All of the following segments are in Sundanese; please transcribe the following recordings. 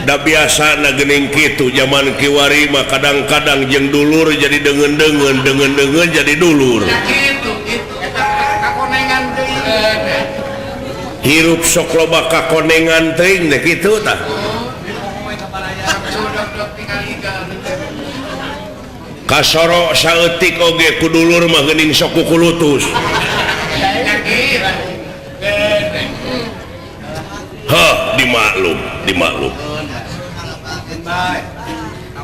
Da biasa nagening kitu zaman kiwari mah kadang-kadang jeung dulur jadi dengen-dengen jadi dulur. Hirup sok loba kakonengan teuing teh kitu tah. Kasoro saeutik oge ku dulur mah geuning sok kukulutus. Dimaklum.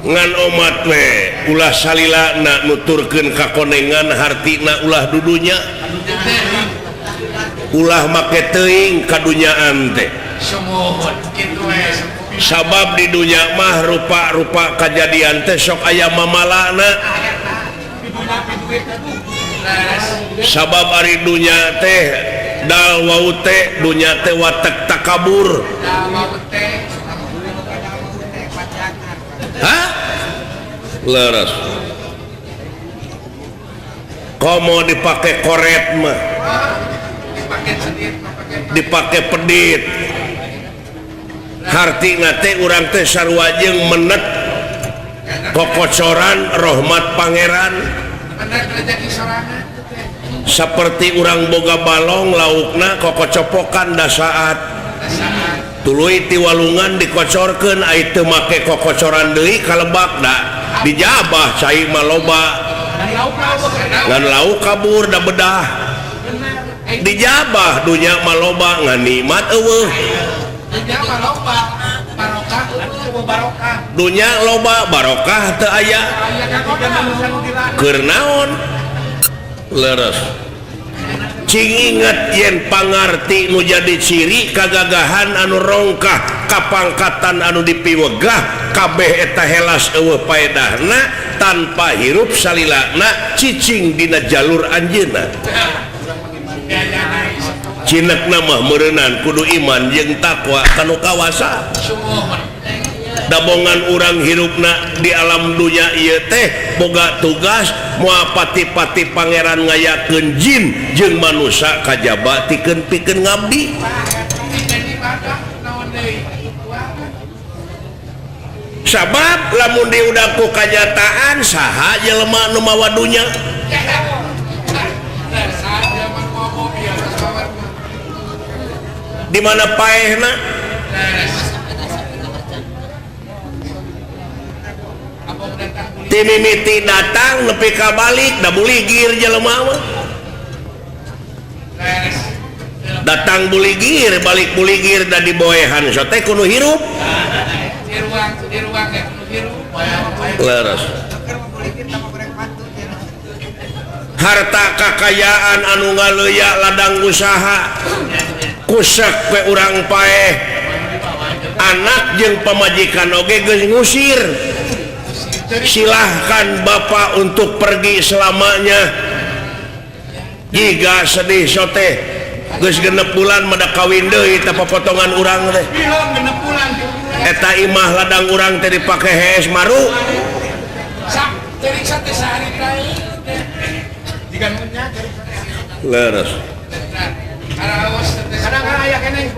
Ngan omat we ulah salila na nuturkeun kakonengan hartina ulah dudunya. Ulah make teuing kadunyaan teh. Sabab di dunya mah rupa-rupa kajadian teh sok aya mamalana. Sabab ari dunya teh dal wau teh dunya teh watek takabur. Hah? Leres. Komo dipake koret mah. Dipake pedit. Hartina teh urang teh sarua jeung menet kokocoran rahmat pangeran. Seperti urang boga balong laukna kokocopokan da saat tuluy ti walungan dikocorkeun ai teu make kokocoran deui kalebak da dijabah cai mah loba ngan lauk kabur da bedah dijabah dunya mah loba ngan nikmat eueuh dunya loba barokah teu aya keur naon leres cing inget yen pangarti nu jadi ciri kagagahan anu rongkah kapangkatan anu dipiwegah kabeh eta helas eueuh paedahna tanpa hirup salilana cicing dina jalur anjeunna cinekna mah meureunnan kudu iman jeung takwa kanu kawasa dabongan urang hirupna di alam dunya ieu teh boga tugas moal pati-pati pangeran ngayakeun jin jeung manusia kajaba tikeun pikeun ngabdi. Sabab lamun diudak ku kanyataan saha jelema nu mawa dunya. Di mana paehna? Timimiti datang nepi ka balik da buligir jelema mah. Datang buligir balik buligir da diboehan so teh kudu hirup. Di ruang kudu hirup. Leres. Harta kakayaan anu ngaleuya ladang usaha kusek we urang paeh. Anak jeung pamajikan oge geus ngusir. Silahkan bapak untuk pergi selamanya. Jika sedih sote geus genep bulan mada kawin deui teh potongan urang teh. Eta imah ladang urang teh dipake hees maru. Leres. Kadang-kadang aya keneh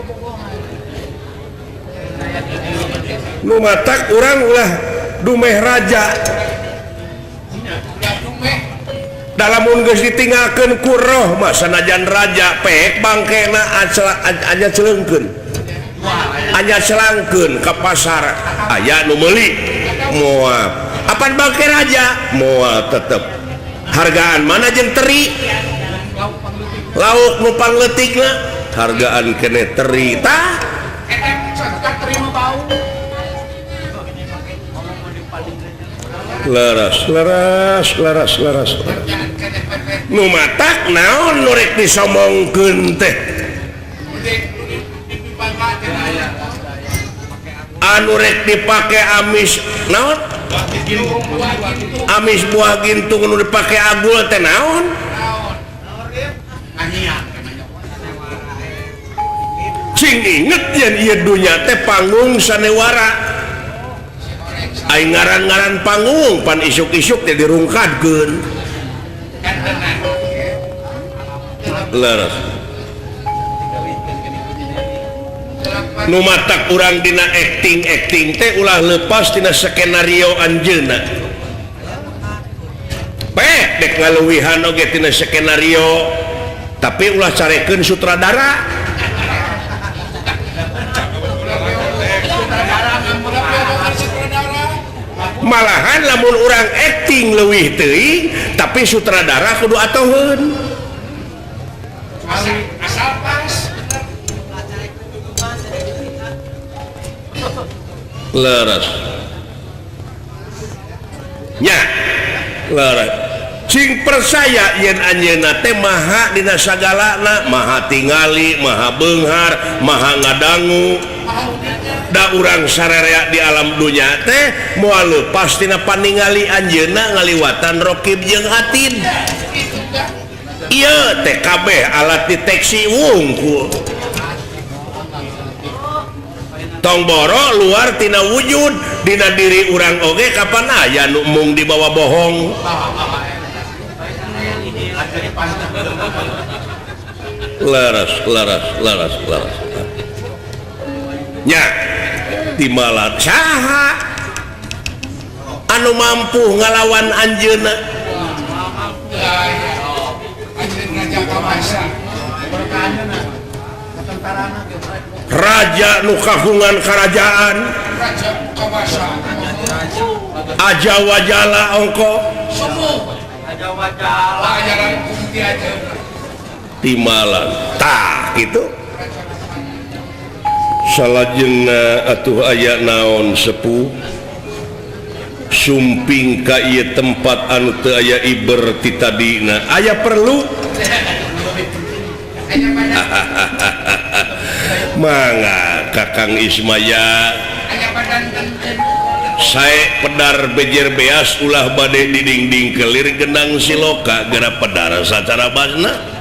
nu matak urang ulah dumeh raja dalamun geus ditinggalkeun ku roh mah sanajan raja pek bangkena aja celengkeun anya celangkeun ka pasar aya nu meuli moal apan bangke raja moal tetep hargaan mana jeung teri lauk nu pangleutikna hargaan keneh teri tah leres nu matak naon nu rek disomongkeun teh anu rek dipake amis naon amis buah gintung nu dipake agul teh naon cing inget yen ieu dunya teh panggung sanewara. Aing ngaran-ngaran panggung pan isuk-isuk teh dirungkadkeun. Leres. nu matak urang dina acting teh ulah lepas tina skenario anjeunna dek ngaluwihan oge tina skenario tapi ulah carekeun sutradara malahan lamun urang acting leuwih teuing tapi sutradara kudu atoheun asal pas leres nya leres cing percaya yen anjeunna teh maha dina sagalana maha tingali maha beunghar maha ngadangu da urang sarerea di alam dunya teh moal leupas tina paningali anjeunna ngaliwatan Rokib jeung Atid ieu teh kabeh alat deteksi wungkul tong boro luar tina wujud dina diri urang oge kapan aya nu mung dibawa bohong laras nya timbalan saha anu mampu ngalawan anjeunna raja nu kagungan kerajaan aja wajala ongko timbalan tah gitu salajengna atuh aya naon sepuh sumping ka ieu tempat anu teu aya iber ti tadina aya perlu mangga Kakang Ismaya sae pedar bejer beas ulah bade didingding kelir gendang siloka gara pedar sacara basna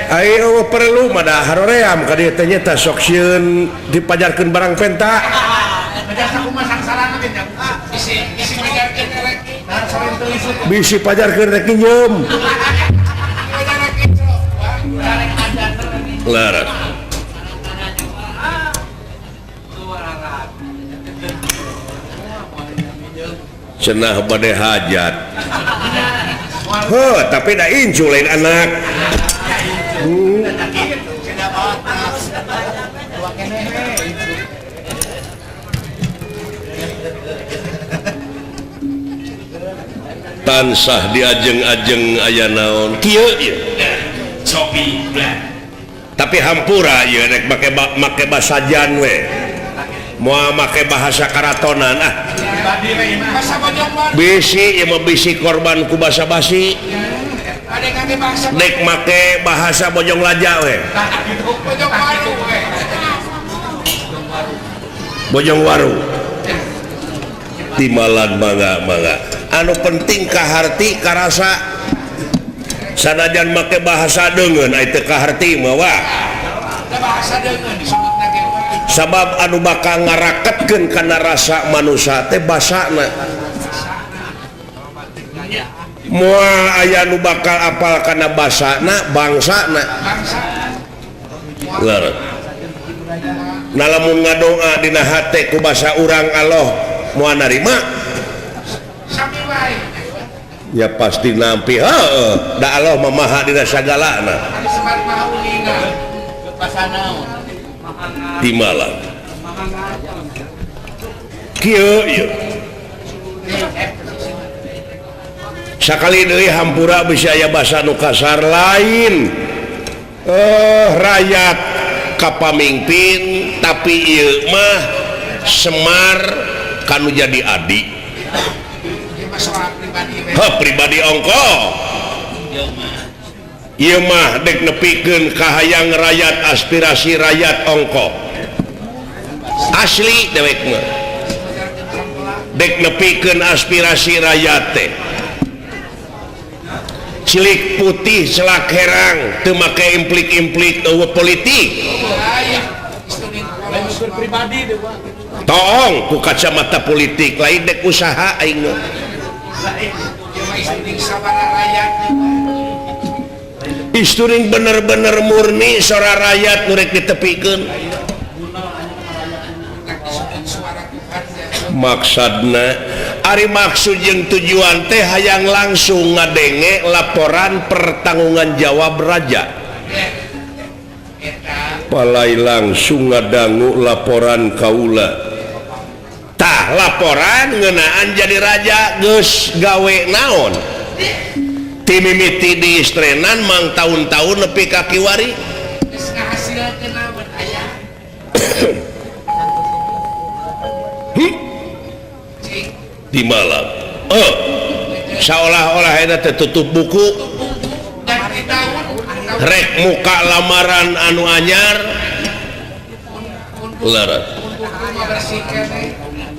ayo perlu mada haroream ka dieu teh nyata sok sieun dipajarkeun barang penta bisi pajarkeun rek nyeum laras cenah bade hajat tapi da incu lain anak tansah diajeng-ajeng aya naon kieu sopi tapi hampura ieu rek make basajan we moal make bahasa karatonan bisi ieu mah bisi korban ku basa-basi dek make bahasa bojong laja we bojong waru timbalan mangga anu penting kaharti karasa sanajan make bahasa deungeun ai teu kaharti mah wah sabab anu bakal ngaraketkeun kana rasa manusia teh basana moal aya nu bakal apal kana basana bangsana leres nah lamun ngadoa dina hate ku basa urang Allah moal narima ya pasti nampi heuh da Allah mah maha dina sagalana timbalan kieu sakali deui hampura bisa aya basa nu kasar lain rakyat kapamimpin tapi ieu mah Semar kanu jadi adik pribadi ongko ieu mah dek nepikeun kahayang rakyat aspirasi rakyat ongko asli dewek mah dek nepikeun aspirasi rakyat teh cilik putih celak herang teu make implik-implik politik toong ku kacamata politik lain dek usaha aing Isturing bener-bener murni sora rakyat nurek ditepikeun. Maksudna ari maksud jeung tujuan teh hayang langsung ngadenge laporan pertanggungan jawab raja. Palai langsung ngadangu laporan kaula. Tah laporan ngeunaan jadi raja geus gawe naon? Ti mimiti di istrenan mang tahun-tahun nepi ka kiwari. Geus ngahasilkeun naon aya? Di malam seolah-olah eta tertutup buku rek muka lamaran anu anyar larat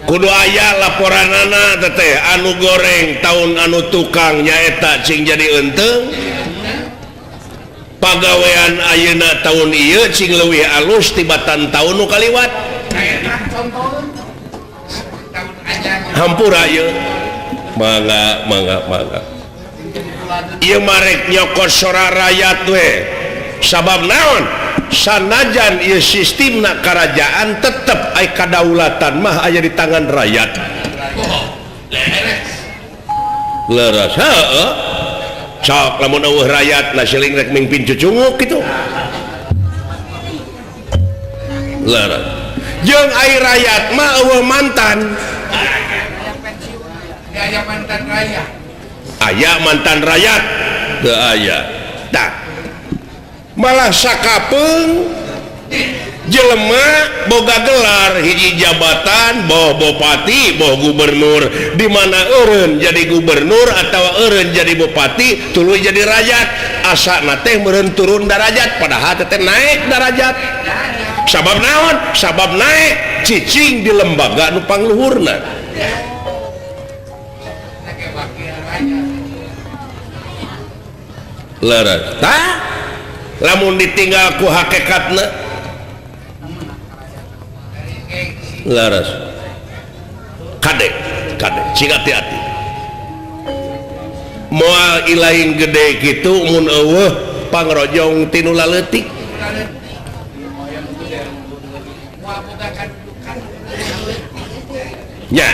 kudu aya laporanana teteh anu goreng tahun anu tukang nyaeta cing jadi enteng pagawean ayeuna tahun ieu cing leuwih alus tibatan tahun nu kaliwat hampura ieu mangga ieu marek nyokot sora rakyat we sabab naon sanajan ieu sistemna kerajaan tetep aya kadaulatan mah aya di tangan rakyat leres heuh sok lamun eueuh rakyat na siling rek mingpin cucunguk kitu leres jeung ai rakyat mah eueuh mantan aya mantan rakyat aya mantan rakyat teu aya tah malah sakapeung jelema boga gelar hiji jabatan boh bupati boh gubernur di mana eureun jadi gubernur atawa eureun jadi bupati tuluy jadi rakyat asana teh meureun turun darajat padahal teh naik darajat sabab naon sabab naik cicing di lembaga nu pangluhurna leres tah lamun ditinggal ku hakikatna leres kade cing hati-hati moal ilahin gede kitu mun eueuh pangrojong tinu laleutik nya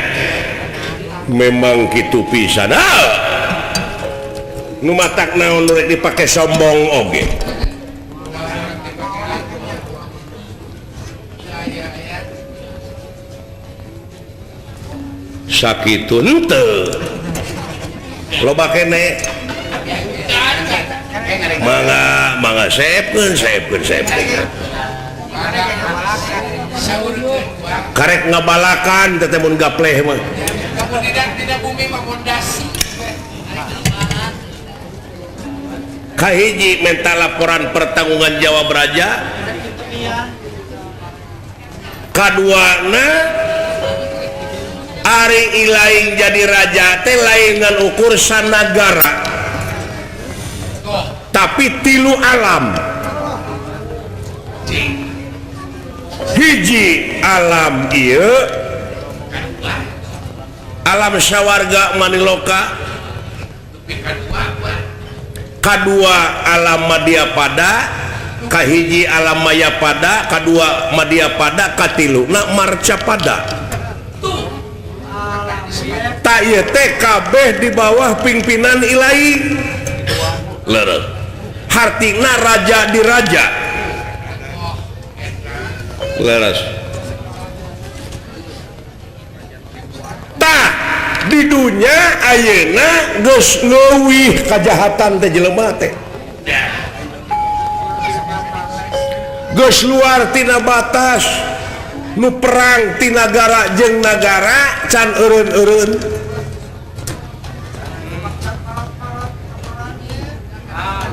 memang kitu pisan nu matak naon rek dipake sombong oge sakitu henteu loba kene mangga saepkeun karek ngabalakan teh mun gapleh mah tidak bumi mah pondasi kahiji minta laporan pertanggungan jawab raja kaduana ari ilaing jadi raja teh laingan ukur sanagara tapi tilu alam hiji alam ieu alam sawarga maniloka kadua alam Madyapada kahiji alam Mayapada kadua Madyapada katilu na Marcapada tak ieu teh kabeh di bawah pimpinan ilahi leres hartina raja di raja leres tah di dunia ayeuna geus leuwih kajahatan teh jelema teh geus luar tina batas nu perang ti nagara jeung nagara can eureun-eureun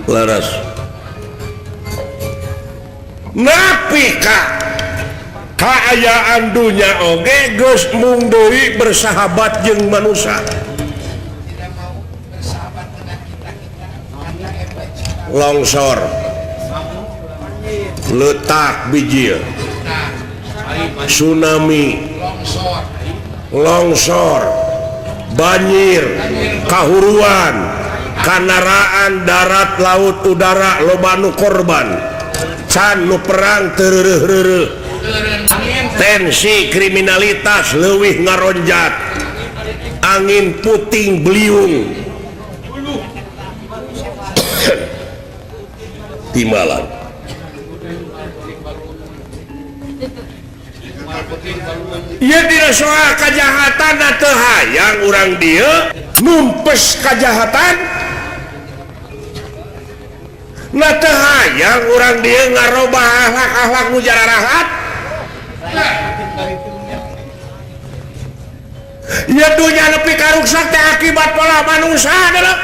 leres napi ka kaayaan dunya oge geus mung deui bersahabat jeung manusia longsor letak bijil tsunami longsor banjir kahuruan kanaraan darat laut udara loba nu korban can nu perang tereureureureureuh tensi kriminalitas leuwih ngaronjat angin puting beliung timbalan ieu dina soal kajahatan teu hayang urang dieu numpes kajahatan na teu hayang urang dieu ngarobah akhlak-akhlak nu jararahat ieu dunya nepi ka ruksak teh akibat pola manusia adalah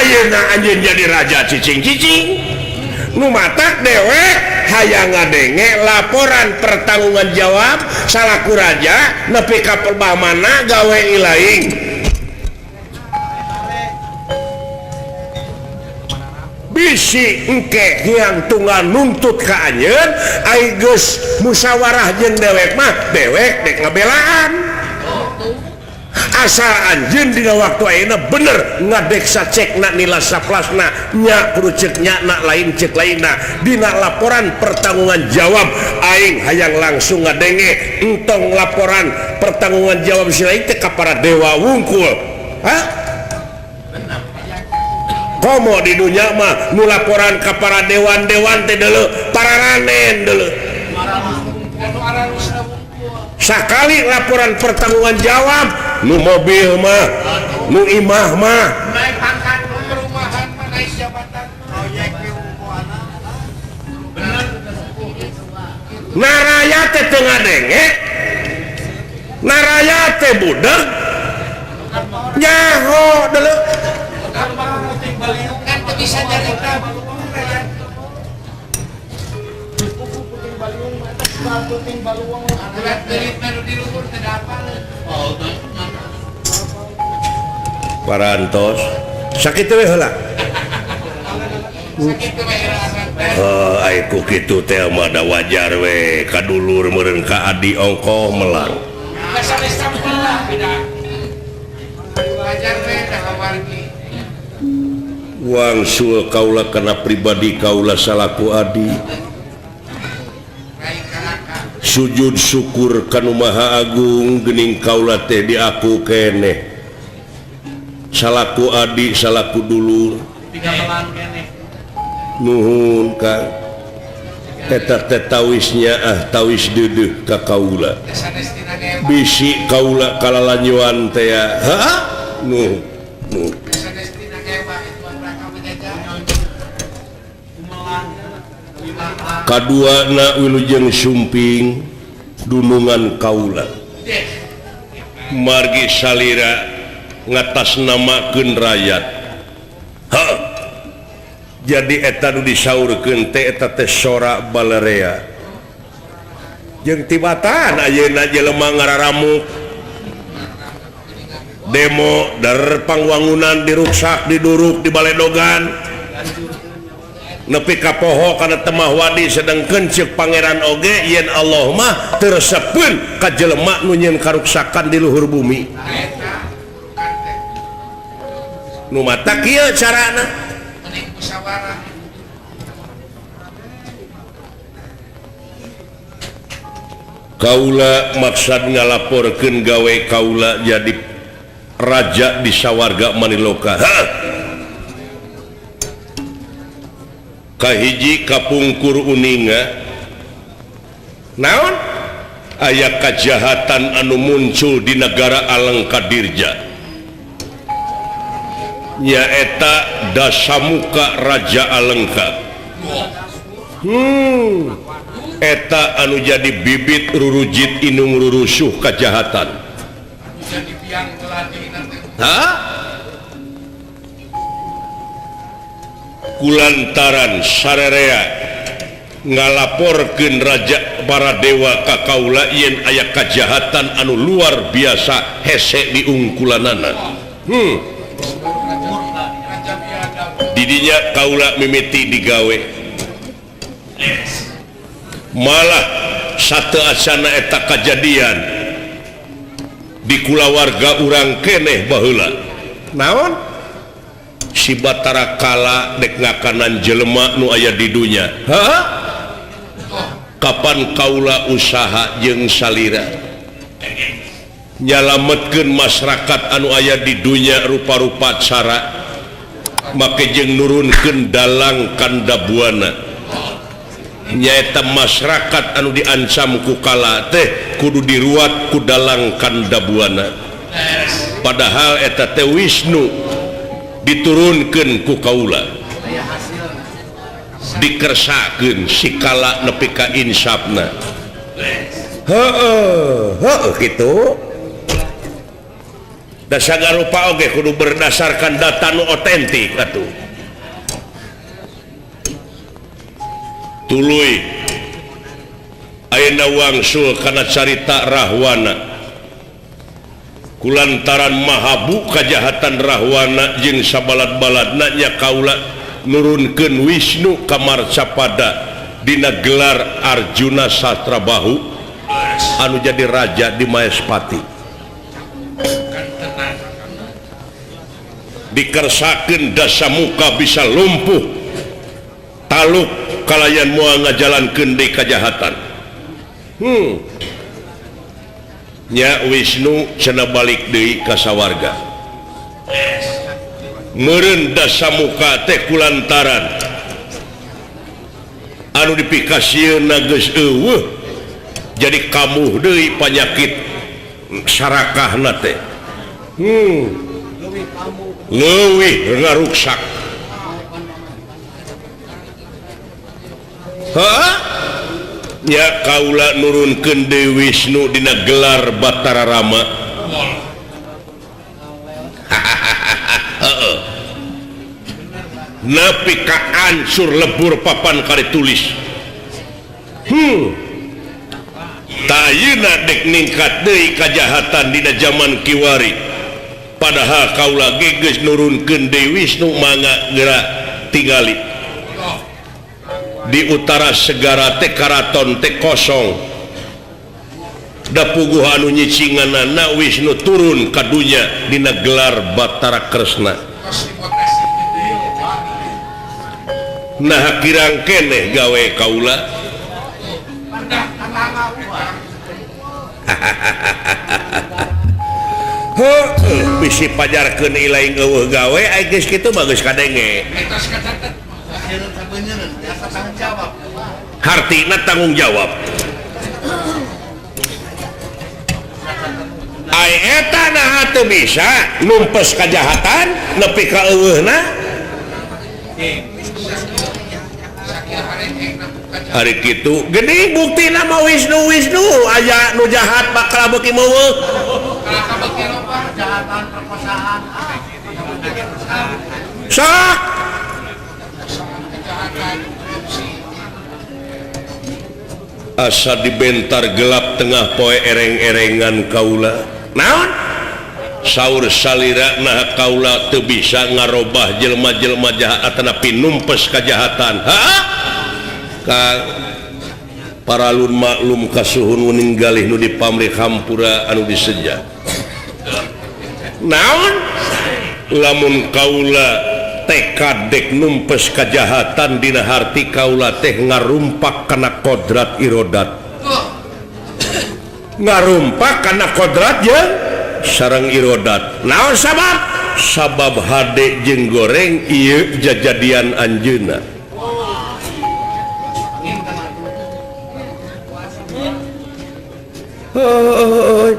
ayeuna anjeun jadi raja cicing-cicing nu matak dewek hayang ngadenge laporan pertanggunggan jawab salaku raja nepi ka perbahmana gawe ilaing bisi engke yang tunggal nuntut ka anjeun ai geus musyawarah jeung dewek mah dewek dek ngabelaan asal anjeun dina waktu ayeuna bener ngadeksa cekna nila saplasna nya kudu cek nyana lain cek lainna dina laporan pertanggungan jawab aing hayang langsung ngadenge entong laporan pertanggungan jawab si lain teh ka para dewa wungkul komo di dunya mah nu laporan ka para dewan-dewan teh deuleu para ranen deuleu sakali laporan pertanggungan jawab nu mobil mah nu imah mah naik pangkat perumahan mah naik jabatan proyek bener naraya teh teu ngadenge naraya teh budeg nyaho deuleu kan teu bisa nyarita parantos sakit we heula aiku kitu teh mah da wajar we kadulur meureun ka adi ongkoh melang wajar we da kawargi wangsul kaula kana pribadi kaula salaku adi sujud syukur kanu maha agung geuning kaula teh di aku keneh salaku adi salaku dulur nuhun Kang eta teh tawisnya tawis deudeuh ka kaula bisi kaula kalalanyuan teh nuhun kaduana wilujeng sumping dunungan kaula margi salira ngatasnamakeun rakyat jadi eta nu disaurkeun teh eta teh sora balarea jeung tibatan ayeuna jelema ngararamuk demo dar pangwangunan diruksak diduruk di baledogan nepi ka poho kana temah wadi sedengkeun ceuk pangeran oge yen Allah mah tersepeun ka jelema nu nyieun karuksakan di luhur bumi nu mata kieu carana mending musyawarah kaula maksad ngalaporkeun gawe kaula jadi raja di sawarga Maniloka kahiji kapungkur uninga naon aya kajahatan anu muncul di negara Alengkadirja nyaeta Dasamuka Raja Alengka eta anu jadi bibit rurujit inung rurusuh kajahatan kulantaran sarerea ngalaporkeun raja para dewa ka kaula yen aya kajahatan anu luar biasa hese di ungkulanana didinya kaula mimiti digawe malah satu asana eta kejadian di kulawarga urang keneh baheula naon si Batara Kala dek ngakanan jelema nu aya di dunya kapan kaula usaha jeung salira nyalametkeun masyarakat anu aya di dunya rupa-rupa cara make jeung nurunkeun dalang kandabuana nyaeta masyarakat anu diancam ku kala teh kudu diruat ku dalang kandabuana padahal eta teh Wisnu diturunkeun ku kaula dikersakeun si kala nepi ka insafna heuh kitu da sagarupa oge kudu berdasarkan data nu otentik atuh tuluy ayeuna wangsul kana carita Rahwana kulantaran mahabu kajahatan Rahwana jeung sabalad-baladna nya kaula nurunkeun Wisnu ka marcapada dina gelar Arjuna Sastrabahu anu jadi raja di Maespati dikersakeun Dasamuka bisa lumpuh taluk kalayan moal ngajalankeun deui kajahatan nya Wisnu cenah balik deui ka sawarga meureun Dasamuka teh kulantaran anu dipikasieunna geus eueuh jadi kamuh deui panyakit sarakahna teh leuwih ngaruksak nya kaula nurunkeun deui Wisnu dina gelar Batara Rama nepi ka ancur lebur papan kari tulis tayuna dek ningkat deui kajahatan dina zaman kiwari padahal kaula geus nurunkeun deui Wisnu mangga geura tingali di utara segara teh karaton teh kosong da puguh anu nyicinganna Wisnu turun ka dunya dina gelar Batara Kresna nah kirang keneh gawe kaula bisi pajarkeun ilaing eueuh gawe aya geus kitu bagus kadenge hartina tanggung jawab ai eta nah teu bisa numpes kajahatan nepi ka eueuhna hari kitu geuning buktina mah Wisnu aya nu jahat bakal beuki meuweuk kejahatan perkosaan sah asa dibentar gelap tengah poe ereng-erengan kaula naon saur salira nah kaula teu bisa ngarobah jelema-jelema jahat tanapi numpes kajahatan ka paralun maklum kasuhun ninggalih nu di pamrih hampura anu diseja naon lamun kaula tekad dek numpes kajahatan dina harti kaula teh ngarumpak kana kodrat irodat ngarumpak kana kodrat jeung sareng irodat naon sabab hade jeung goreng ieu jajadian anjeunna hoi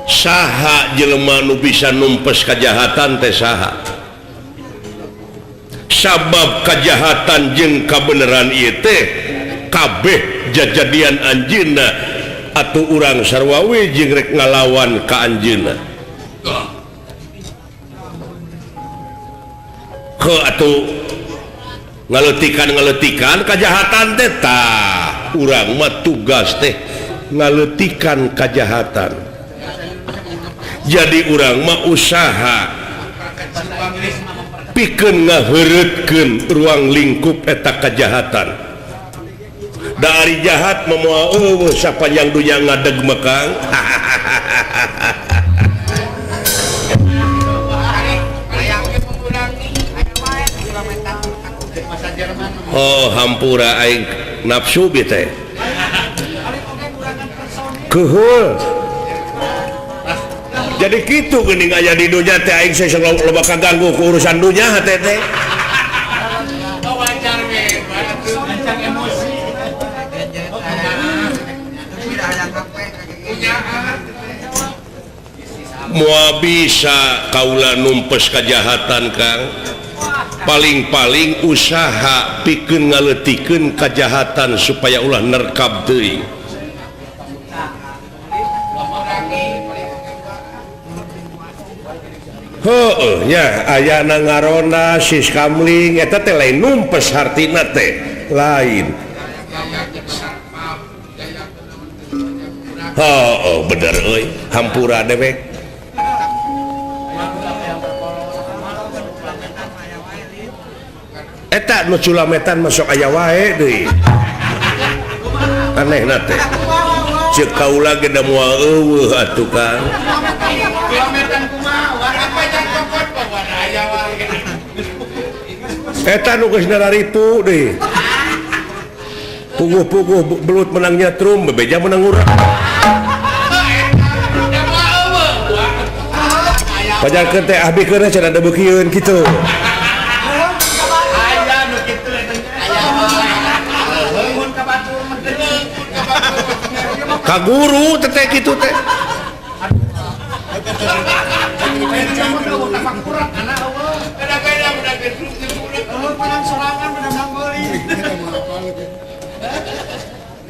saha jelema nu bisa numpes kajahatan teh saha sabab kajahatan jeung kabeneran ieu teh kabeh jajadian anjeunna atuh urang sarwawi jeung rek ngalawan ka anjeunna ke atuh ngaletikan kajahatan teh tah urang mah tugas teh ngaletikan kajahatan jadi urang mah usaha pikeun ngaheureutkeun ruang lingkup eta kajahatan dari jahat memual sapanjang dunia ngadeg mekang oh hampura aing nafsu bi teh keuheul jadi kitu geuning aya di dunya teh aing saya loba kaganggu ku urusan dunya teh teh mua bisa kaula numpes kajahatan Kang paling-paling usaha pikeun ngaletikeun kajahatan supaya ulah nerkab teuing heueuh nya ayana ngarona sis kamling eta teh lain numpes hartina teh lain bener euy hampura dewek eta nu culametan masuk aya wae deui anehna teh ceuk kaula ge da moal eueuh atuh Kang eta nu geus nararipu deui puguh-puguh belut menang nyatrum bebeja menang urang pajarkeun teh abikeun cenah da beukieun kitu ka guru teh kitu teh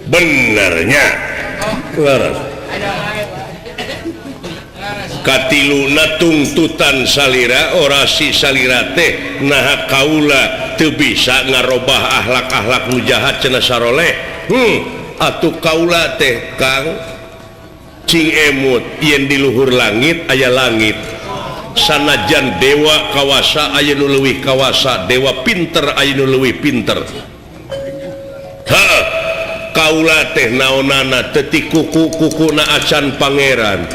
benernya katiluna tungtutan salira orasi salira teh nah kaula teu bisa ngarobah akhlak-akhlak nu jahat cenah saroleh atuh kaula teh Kang cing emut yen di luhur langit aya langit sanajan dewa kawasa aya nu leuwih kawasa dewa pinter aya nu leuwih pinter kaula teh naonana teu ti kuku-kukuna acan pangeran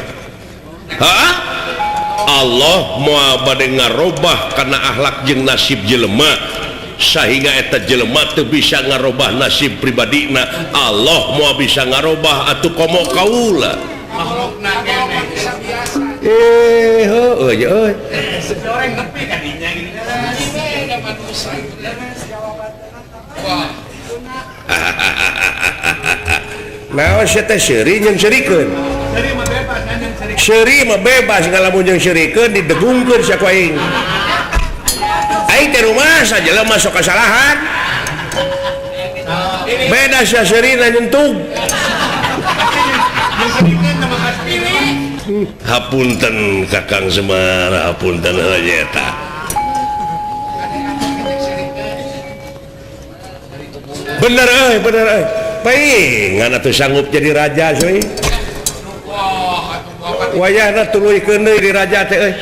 Allah moal bade ngarobah kana akhlak jeung nasib jelema sehingga eta jelema teu bisa ngarobah nasib pribadina Allah moal bisa ngarobah atuh komo kaula makhlukna keneh heueuh ya euy orang nepi ka dinya gini dapat usaha wah naon sia teh seuri jeung serikeun seuri mah bebas ngalamun jeung serikeun didegungkeun sia ku aing aing teh rumah saja lah masuk kesalahan beda sia seurina nyentug hapunten Kakang Semar hapunten eta bener euy paing atuh sanggup jadi raja seuy wayahna tuluikeun deui di raja teh euy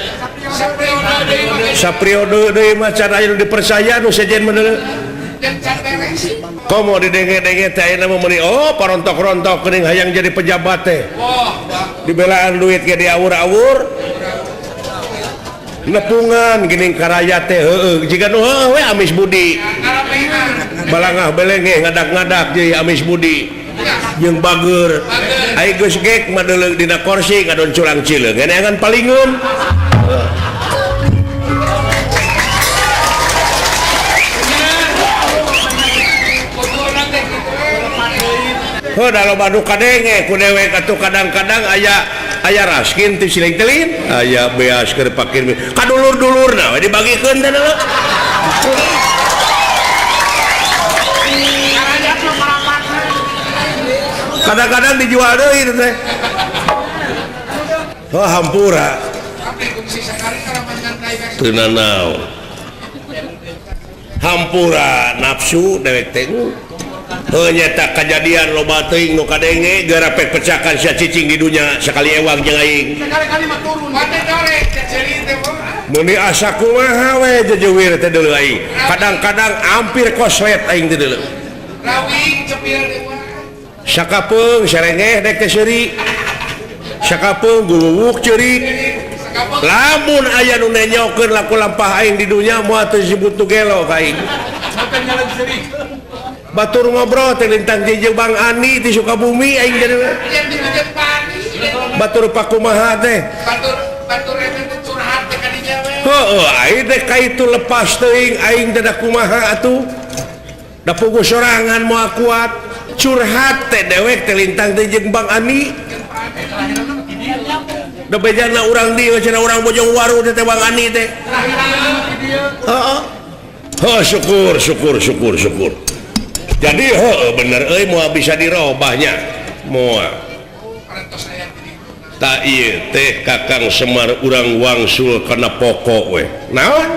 sapriode deui mah cara anu dipercaya nu sejen meuneu komo didenge-denge teh ayeuna mah meuni oh parontok-rontok geuning hayang jadi pejabat teh dibelaan duit ge diawur-awur nepungan geuning karaya teh heueuh jiga nu heueuh we amis budi balangah belenge ngadak-ngadak jadi amis budi jeung bager ai geus gek mah deuleu dina kursi ngadon culang cileung ngeunangan palingeun da loba nu kadenge ku dewek atuh kadang-kadang aya raskin teu siling telin aya beas keur pakir kadulur-dulurna we dibagikeun teh deuleu kadang-kadang dijual deui teh hampura teu nanaon hampura nafsu dewek teh nyata kejadian loba teuing nu kadenge gara pecahkan sia cicing di dunya sakali ewang jeung aing sakali-kali mah turun mate dorek cecerit teh muni asa kumaha we jejeuwir teh deuleu aing kadang-kadang hampir koslet aing teh deuleu rawing cepil Sakapung serengeh dek teh seuri sakapung guwuk ceurik lamun aya nu nenyokeun laku lampah aing di dunya moal teu disebut tugelo ka aing batur ngobrol teh lintang jeung Bang Ani di Sukabumi aing jadi batur pakumaha teh batur eta curhat teh ka dinya we heueuh aing teh ka itu lepas teuing aing teh da kumaha atuh da puguh sorangan moal kuat curhat teh dewek teh lintang teh jeung Bang Ani da bejana urang dieu cenah urang Bojongwaru teh Bang Ani teh heeh syukur jadi bener moal bisa dirobahnya moal tak ieu teh Kakang Semar urang wangsul kana pokok we naon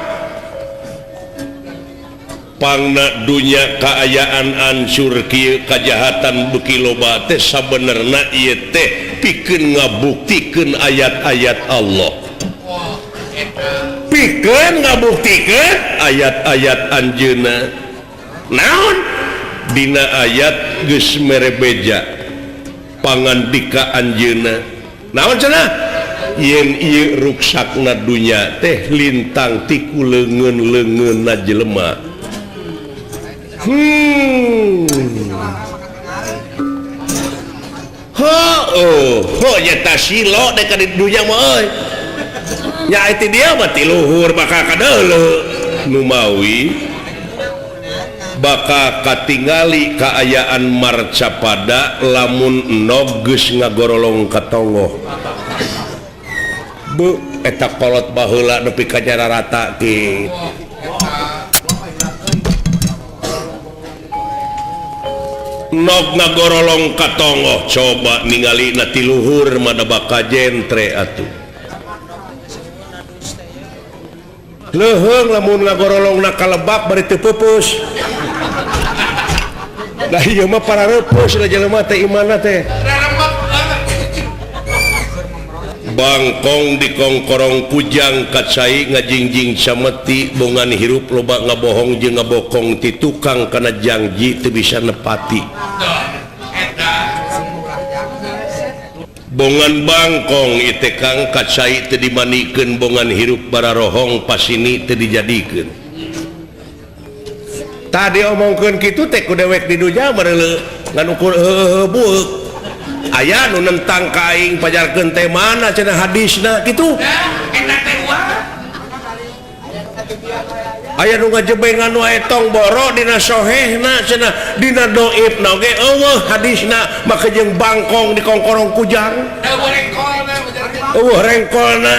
pangna dunya kaayaan ancur kieu kajahatan beuki loba teh sabenerna ieu teh pikeun ngabuktikeun ayat-ayat Allah pikeun ngabuktikeun ayat-ayat anjeunna naon dina ayat geus mere beja pangandika anjeunna naon cenah yen ieu ruksakna dunya teh lintang ti ku leungeun-leungeunna jelema nyata silo dek di dunia mah nya itu dia mah ti luhur bakal kadeuleu nu mawi bakal katingali kaayaan marcapada lamun enog geus ngagorolong katongoh bu eta kolot baheula nepi ka jara rata kitu nog ngagorolong katongoh coba ningali na ti luhur mada baka jentre atuh leuheung lamun ngagorolong na kalebak bari teu peupus da ieu mah parareupus da jelema teh imanna teh bangkong di kongkorong pujang kacai ngajingjing sameti bongan hirup loba ngabohong jeung ngabokong ti tukang kana janji teu bisa nepati bongan bangkong ite kang kacai teu dimanikeun bongan hirup bararohong pasini teu dijadikeun tadi omongkeun kitu teh ku dewek di dunya bareuleu ngan ukur heueuh aya nu nentang kaing pajarkeun teh mana cenah hadisna kitu aya nu ngajebengan wae tong boro dina sohehna cenah dina doib na oge eueuh hadisna maka jeung bangkong di kongkorong kujang eueuh rengkolna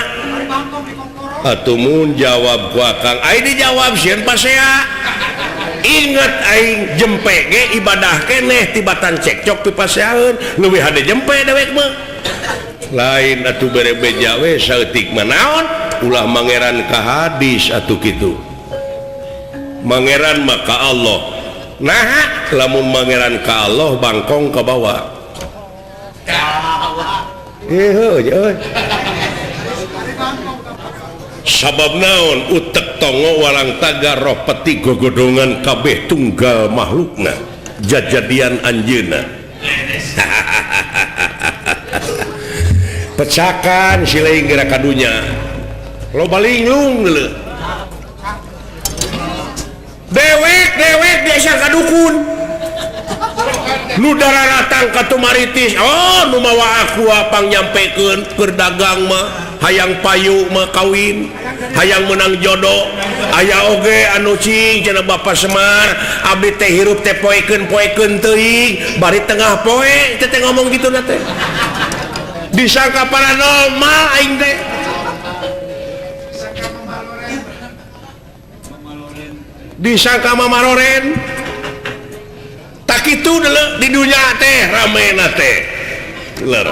atuh mun jawab ku akang ai dijawab sieun pasea ingat aing jempe ge ibadah keneh tibatan cekcok pipaseaeun leuwih hade jempe dewek mah lain atuh bere beja we saeutik mah naon ulah mangeran ka hadis atuh kitu mangeran mah ka Allah nah lamun mangeran ka Allah bangkong ka bawah heuh euy sabab naon utek tongo walang taga roh peti gogodongan kabeh tunggal makhlukna jajadian anjeuna pecakan sileing geura kadunya loba linglung deuleu dewek biasa kadukun nu dararatang ka tumaritis nu mawa aku apang nyampekeun keur dagang mah hayang payu mah kawin hayang menang jodoh aya oge anu cing cenah Bapak Semar abdi teh hirup teh poekeun teuing bari tengah poe teh ngomong kitu na teh disangka paranormal aing teh disangka mamaroren tak kitu deuleu di dunya teh ramena teh ler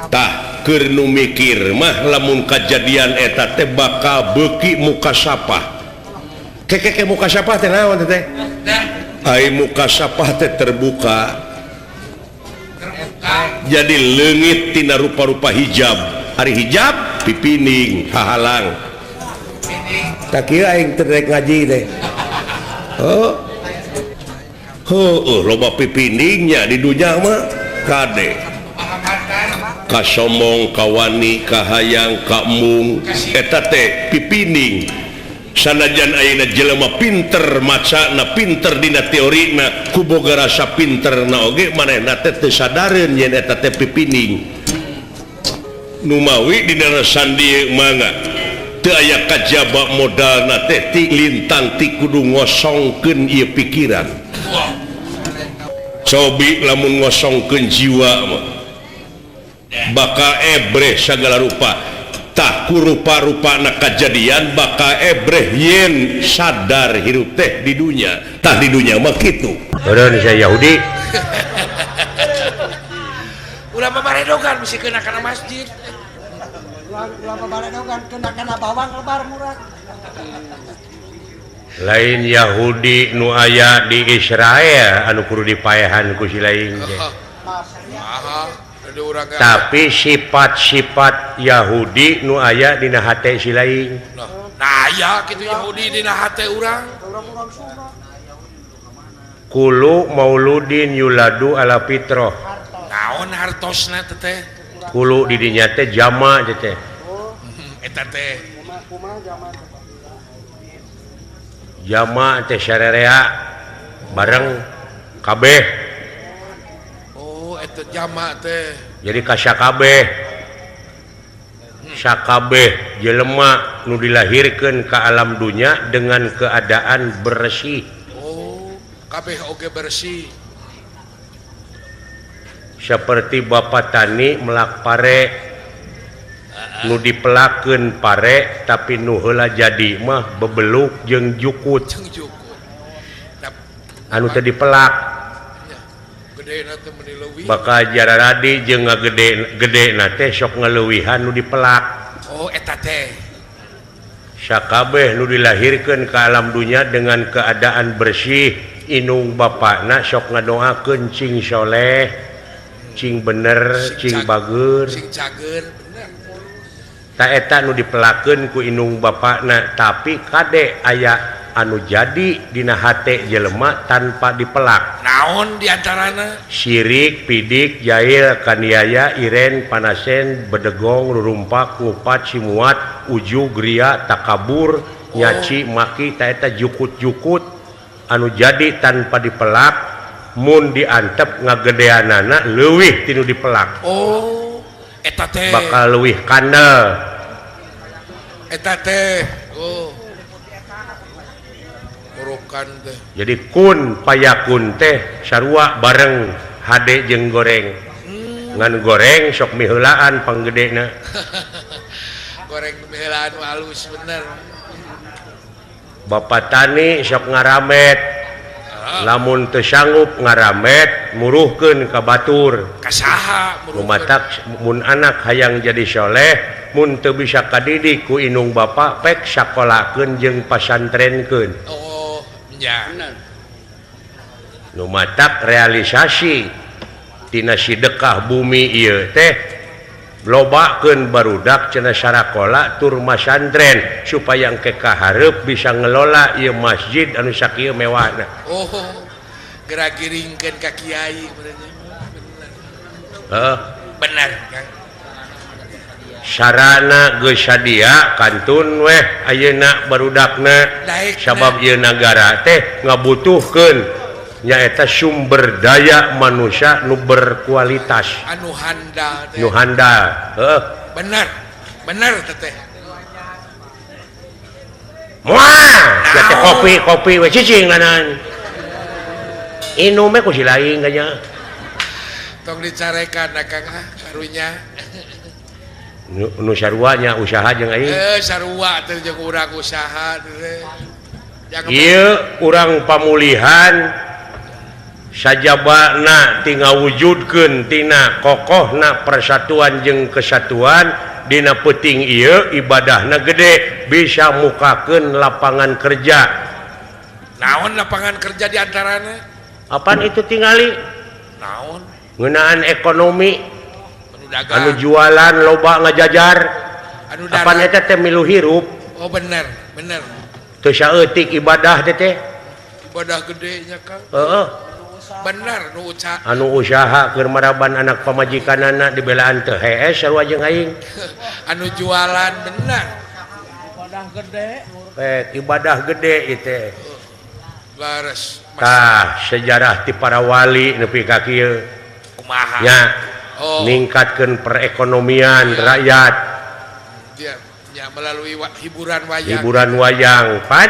tah keur nu mikir mah lamun kajadian eta teh bakal beuki mukasapah keke mukasapah teh naon teh ai mukasapah teh terbuka jadi leungit tina rupa-rupa hijab ari hijab pipining hahalang tak kieu aing teu rek ngaji teh loba pipiningnya di dunia mah kade kasomong kawani kahayang kamung eta teh pipining sanajan ayeuna jelema pinter macana pinter dina teorina kuboga rasa pinterna oge manehna teh teu sadareun yen eta teh pipining nu mawi dina resan dieu mangga teu aya kajaba modalna teh ti lintang ti kudu ngosongkeun ieu pikiran cobi lamun ngosongkeun jiwa mah bakal ebreh segala rupa tak rupa-rupana kejadian bakal ebreh yen sadar hirup teh di dunia tah di dunia mah kitu beureun saya Yahudi ulah babaredogan misi kena kana masjid ulah babaredogan kena kana bawang lebar murah lain Yahudi nu aya di Israel anu kudu dipaehan ku si lain tapi sifat-sifat Yahudi nu aya dina hate si lain nah aya kitu Yahudi dina hate urang kulu mauludin yuladu ala fitrah naon hartosna teh kulu di dinya teh jama teh eta teh jama teh sarerea bareng kabeh eta jama teh jadi kasyakabeh sakabeh jelema nu dilahirkeun ka alam dunya dengan keadaan bersih kabeh oge bersih seperti bapak tani melak pare nu dipelakeun pare tapi nu heula jadi mah bebeluk jeung jukut anu teh dipelak bakal jararadi jeung ngagede teh sok ngaleuwihan nu dipelak eta teh sakabeh nu dilahirkeun ka alam dunya dengan keadaan bersih inung bapakna sok ngadoakeun cing soleh cing bener cing bageur cing cager bener ta eta nu dipelakeun ku inung bapakna tapi kade aya anu jadi dina hate jelema tanpa dipelak naon diantarana syirik pidik jahil kaniaya iren panasen bedegong rurumpak ngupat simuat uju gria takabur nyaci maki ta eta jukut-jukut anu jadi tanpa dipelak mun diantep ngagedeanana leuwih tinu dipelak eta teh bakal leuwih kandel eta teh jadi kun payakun teh sarua bareng hade jeung goreng ngan goreng sok miheulaan panggedena goreng miheulaan halus bener bapak tani sok ngaramet lamun teu sanggup ngaramet muruhkeun ka batur ka saha lumatak mun anak hayang jadi soleh mun teu bisa kadidik ku inung bapak pek sakolahkeun jeung pasantrenkeun lumatak realisasi tina sedekah bumi ieu teh lobakeun barudak cenah sarakola tur masantren supaya engke kahareup bisa ngelola ieu masjid anu sakieu mewahna geura giringkeun ka kiai bener Kang sarana geus sadia kantun weh ayeuna barudakna sabab ieu nagara teh ngabutuhkeun nyaeta sumber daya manusia nu berkualitas anu handal nu handal bener teh moal teh kopi we cicing lanan inume ku si lain kanya tong dicarekan Kang karunya nu sarua usaha jeung aing sarua teh jeung urang usaha teh ieu urang pamulihan sajabana tinggal wujudkeun tina kokohna persatuan jeung kesatuan dina peuting ieu ibadahna gede bisa mukakeun lapangan kerja naon lapangan kerja diantarana apaan itu tingali naon ngeunaan ekonomi anu jualan loba ngajajar apaan eta teh milu hirup bener teu saeutik ibadah teh ibadah gede nya Kang bener nu anu usaha keur maraban anak pamajikanana dibelaan teu hees sarua jeung aing anu jualan bener Ibadah gede. ibadah gede ieu laras tah sejarah ti para wali nepi ka kieu kumaha nya oh ningkatkeun perekonomian rakyat dia ya melalui hiburan wayang pan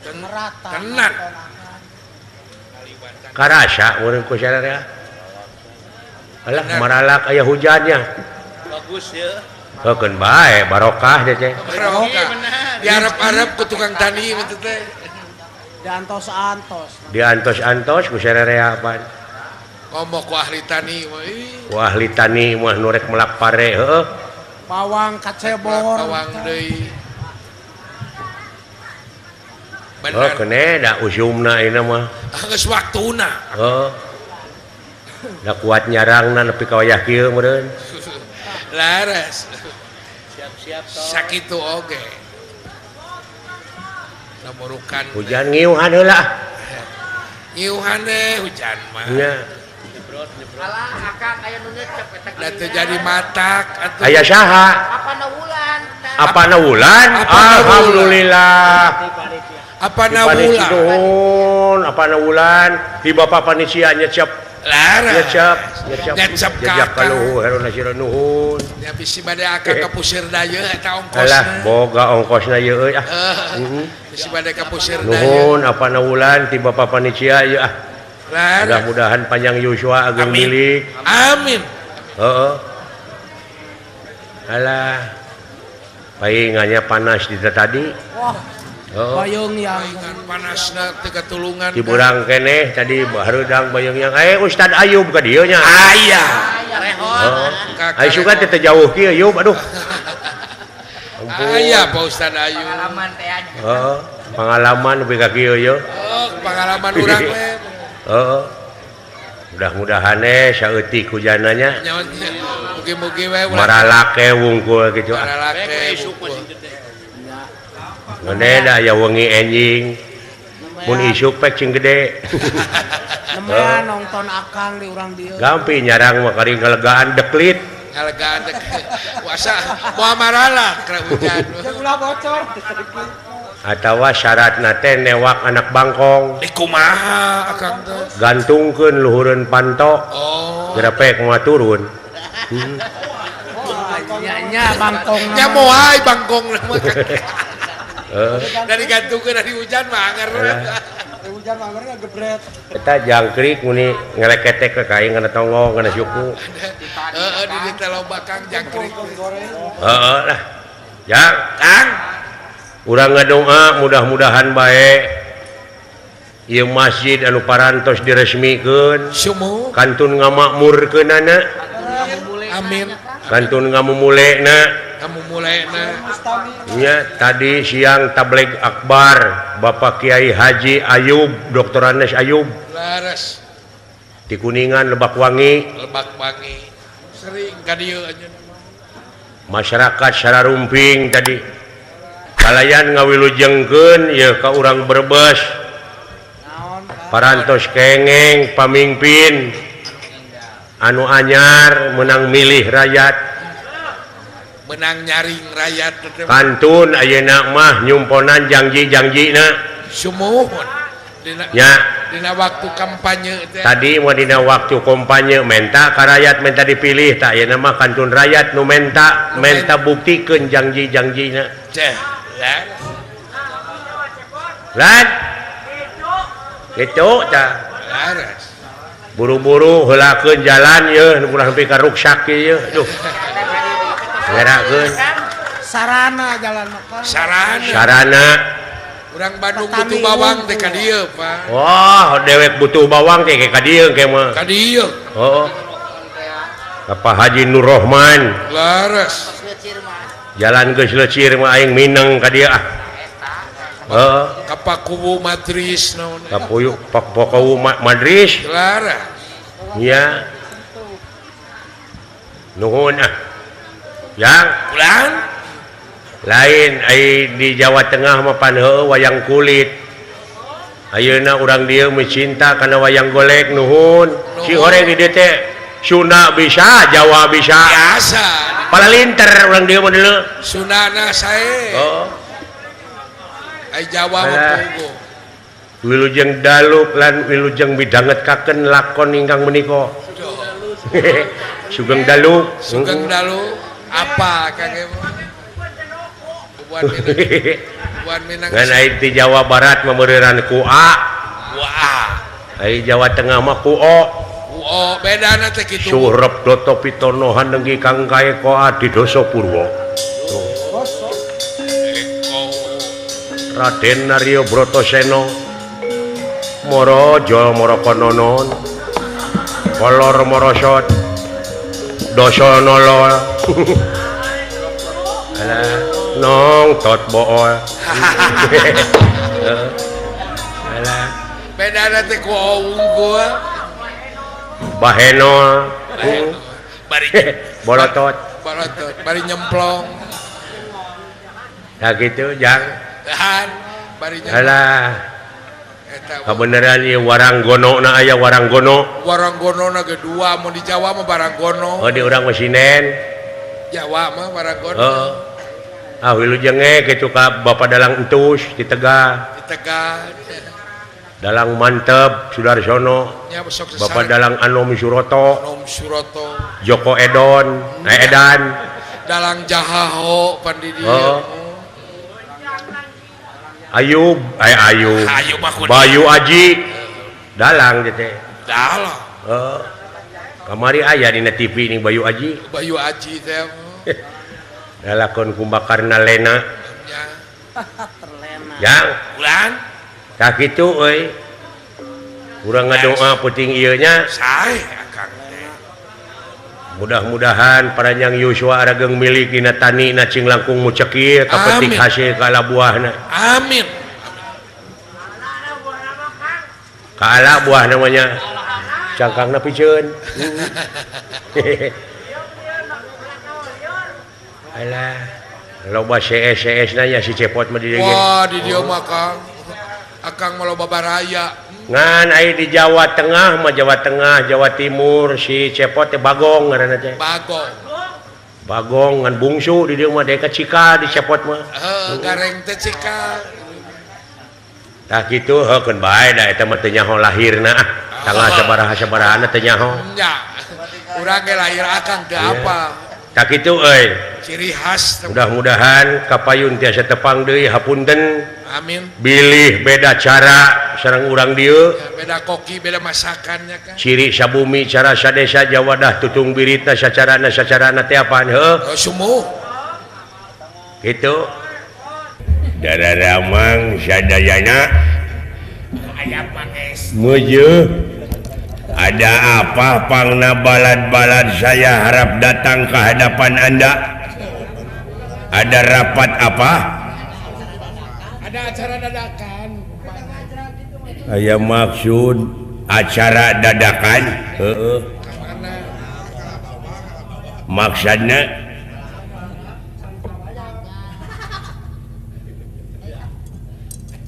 Merata. tenan karasa urang ku sadaya alah maralak aya hujannya bagus ya keun bae barokah deh teh barokah diarep-arep ku tukang tani itu teh Diantos-antos. diantos-antos ku sadaya pan ngomong ku ahli tani wah ahli tani mah nu rek melak pare heueuh Bawang kacebor. bawang deui oh bener kene da usumna ayeuna mah geus waktuna oh da kuat nyarangna nepi ka wayah kieu meureun laras siap-siap sakitu oge namurukan hujan ngiuhan heula ngiuhane hujan mah nya alah akang aya nu ngecep eta da teu jadi matak atuh aya saha apana wulan apana wulan Apana wulan? alhamdulillah apana panitia bulan nuhun apana wulan di bapak panitia nyecep laras nyecep jajak kakak kaluhur haruna sira nuhun ya bisi bade akang ka pusir daya eta alah ongkosna boga ongkosna ieu euy ah bisi bade ka pusir daya nuhun apana wulan ti bapak panitia ieu ah laras mudah-mudahan panjang yuswa ageung Amin. milik amin heeh alah paingannya panas di tadi Wah, heeh bayung yang paingan panasna teu katulungan di burang keneh tadi hareudang bayang yang Ustad Ayub ka dieu nya aya heeh ai sugan teh jauh kieu Ayub aduh aya Pak Ustad Ayu pengalaman teh anya heeh pengalaman nepi ka kieu ye oh pengalaman urang we heeh mudah-mudahan saeutik hujananya nyawa mugi-mugi we ulah maralake wungkul gitu ah maralake isuk masih buku. gede ngene da aya wengi enjing mun isuk pek cing gede namanya nonton akang di urang dieu. gampi nyarang mah kari ngalegaan deklit ngalegaan dek puasa moal maralak kena hujan Jeung ulah bocor. atawa syaratna teh newak anak bangkong di kumaha akang teh gantungkeun luhureun panto oh geura pek moal turun Nya bangkong. nya moal bangkong mah heeh dari gantungkeun dari hujan mah anger Hujan mangga gebret. eta jangkrik muni ngeleketek ke kain kana tonggong kana suku heeh di dieu teh loba kang jangkrik heeh lah jang kang urang ngadoa mudah-mudahan bae ieu masjid anu parantos diresmikeun sumu kantun ngamakmurkeunana amin kantun ngamumulena kamu mulaina nya tadi siang tabligh akbar Bapak Kiai Haji Ayub Dr. Anes Ayub laras di Kuningan Lebak Wangi lebak bangi sering ka dieu aja masyarakat secara rumping tadi kalayan ngawilujengkeun ya ka urang Brebes parantos kengeng pamimpin anu anyar menang milih rakyat menang nyaring rakyat kantun ayeuna mah nyumponan janji-janjina sumuhun dina, nya dina waktu kampanye teh tadi mau dina waktu kampanye menta ka rakyat menta dipilih tak ayeuna mah kantun rakyat nu menta buktikeun janji-janjina teh lah lan gitu tah laras buru-buru heulakeun jalan ye nu kurang nepi ka ruksak ye duh ngerakeun Sarana jalan makan. sarana sarana urang Bandung butuh bawang teh ka dieu Pak wah dewek butuh bawang teh ka dieu ke mah ka dieu oh ka Pak Haji Nur Rahman laras jalan geus leucir mah aing mineng ka dieu ah heeh ka Pakuwu Matris naon ka Puyuk Pak Pokowu Madris laras nya nuhun ah yang ulang lain ai di Jawa Tengah mah pan heueuh wayang kulit ayeuna urang dieu mencinta kana wayang golek nuhun si oreng di dieu teh Sunda bisa Jawa bisa biasa pala linter urang dieu mah deuleu Sundana sae oh ai Jawa mah puguh wilujeng daluk lan wilujeng midangetaken lakon ingkang menika Sugeng Daluk apa Kang buan Minang ngan aya di Jawa Barat memeureran ku A ai Jawa Tengah mah ku O bedana teh kitu surep doto pitono handenggi kang kae ko adi doso purwo Raden Naryo Brotoseno Morojo Morokononon kolor morosot doso nolol alah nong tot bool alah bedana teh ku unggul baheno bari bolotot bari nyemplong nah gitu jang bari nyemplong alah kebenaran ieu waranggono na aya waranggono na kedua mau di Jawa mah baranggono oh di urang mah sinen Jawa mah baranggono oh wilujeng kitu ka Bapak Dalang Entus di Tegal Dalang Mantep Sudarsono nya sok Bapak Dalang Anom Suroto Suroto Joko Edan Dalang Jahaho pandidieu Ayub Bayu Aji Dalang teh dalang kamari aya dina TV nih Bayu Aji teh dalakon kumbakarna Lena yang ulang tak kitu euy urang ngadoa puting ieu nya sae akang teh mudah-mudahan paranjang Yusua arageng milik dina tani na cing langkung mucek ieu kapetik hasil kala buahna amin kala buah namanya cangkangna piceun alah loba CS na nya si Cepot mah di dieu wah di dieu mah akang mah loba baraya ngan aya di Jawa Tengah mah Jawa Tengah Jawa Timur si Cepot teh Bagong ngaranna teh Bagong ngan bungsu di dieu mah deka Cika di Cepot mah gareng teh Cika tah kitu heukeun bae da eta mah teu nyaho lahirna tanggal sabaraha-sabarahana teu nyaho nya urang ge lahir akang teu apa tah kitu euy ciri khas mudah-mudahan kapayun tiasa tepang deui hapunten amin bilih beda cara sareng urang dieu beda koki beda masakannya kan ciri sabumi cara sadesa Jawa dah tutung biritna sacarana teh apaan heuh sumuh kitu dararamang sadayana aya panges meujeut ada apa pangna balad-balad saya harap datang ke hadapan Anda ada rapat apa ada acara dadakan aya maksud acara dadakan heeh maksudna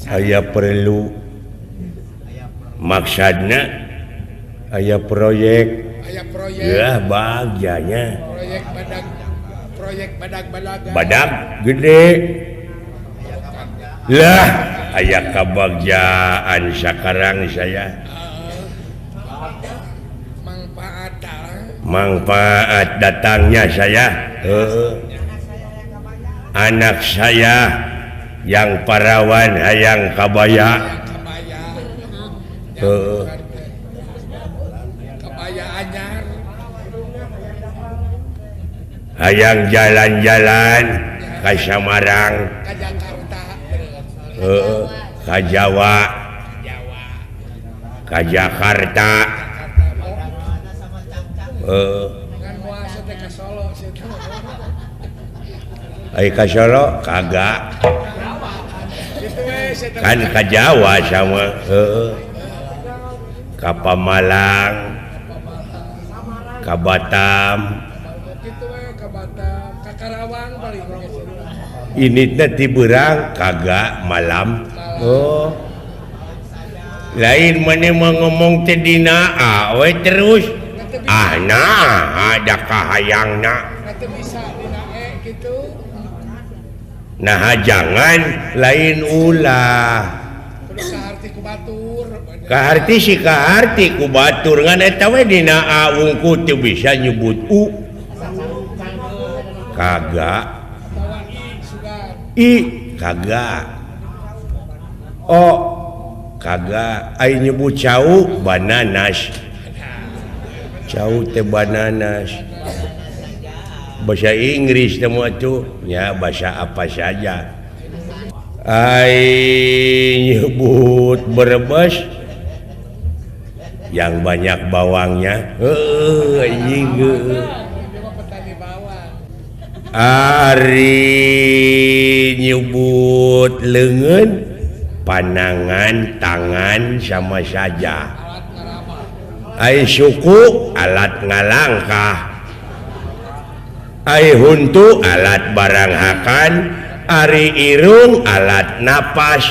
aya perlu maksudna aya proyek ya bagjanya proyek badag gede lah aya kabagjaan sakarang saya manfaat datangnya saya anak saya yang parawan hayang kabaya anyar hayang jalan-jalan ke Samarang ke Jakarta ke Jawa ke Jakarta kan muasa teh ke Solo situ ai ke Solo kagak kan ke Jawa sama ke Pamalang ke Batam gitu we ke Batam ke Karawang paling ini teh ti beurang kagak malam lain mana mau ngomong tedina awe terus ada kahayangna bisa dinae gitu. nah jangan lain ulah Kudu saharti ku batur. kaharti si kaharti ku batur ngan eta we dina wungku teu bisa nyebut kagak kagak kagak ai nyebut cau bananas cau teh bananas bahasa Inggris temu atuh ya bahasa apa saja ai nyebut Brebes yang banyak bawangnya anjing Ari nyebut lengan panangan tangan sama saja ai suku alat ngalangkah ai huntu alat baranghakan ari irung alat napas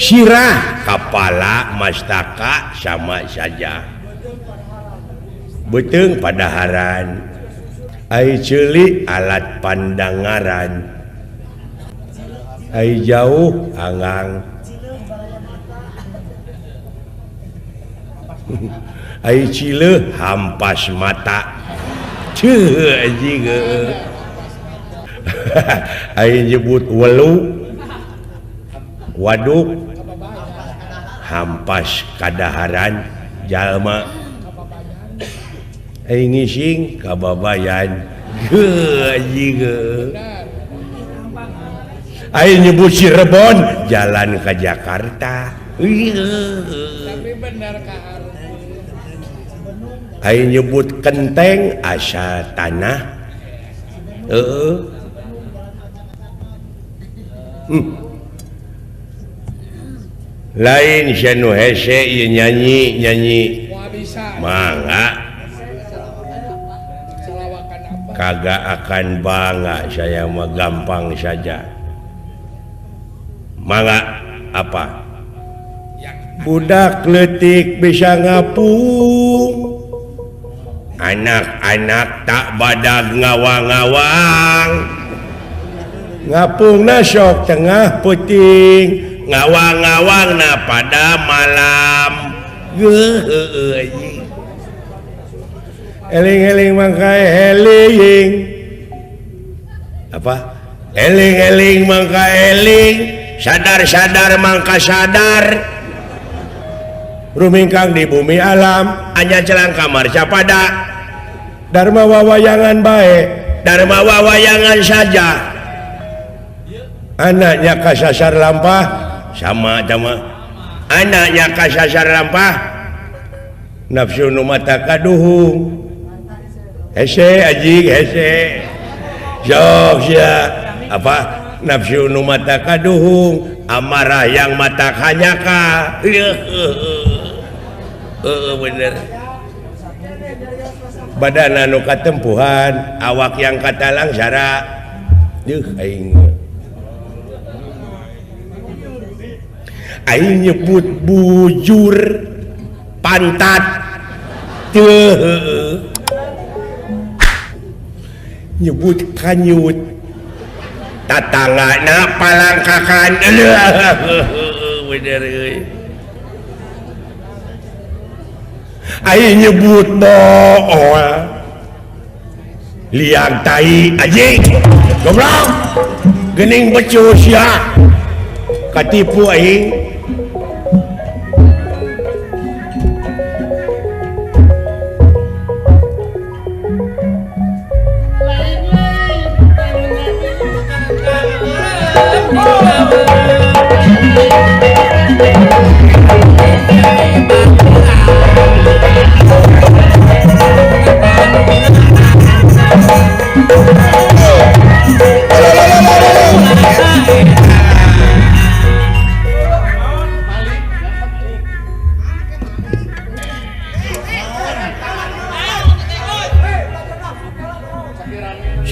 sirah kepala mastaka sama saja beteng padaharan ai ceuli alat pandangaran ai jauh angang ai cileuh hampas mata ceuh anjing ai nyebut welu waduk hampas kadaharan jalma ai ngising kababayan anjing ai nyebut Cirebon jalan ke Jakarta Tapi benar Kak ai nyebut kenteng asa tanah lain sanu hese ieu nyanyi mangga kagak akan bangga saya mah gampang saja mangga apa budak leutik bisa ngapung anak-anak tak badag ngawang-ngawang ngapungna sok tengah puting ngawang-ngawang na pada malam eling-eling mangkai eling apa eling-eling mangkai eling sadar-sadar mangka sadar rumingkang di bumi alam hanya celang kamar capada dharma wawayangan baik dharma wawayangan saja anaknya kasasar lampah sama anaknya kasasar lampah nafsu nu mata kaduhung hese anjing hese sok sia apa nafsu nu mata kaduhung amarah yang mata kanyaka bener badan anu katempuhan awak yang katalang sara aing nyebut bujur pantat nyebut kanyut tatangana palangkakan bener aing nyebut bool liang tai anjing goblok geuning becus ya katipu aing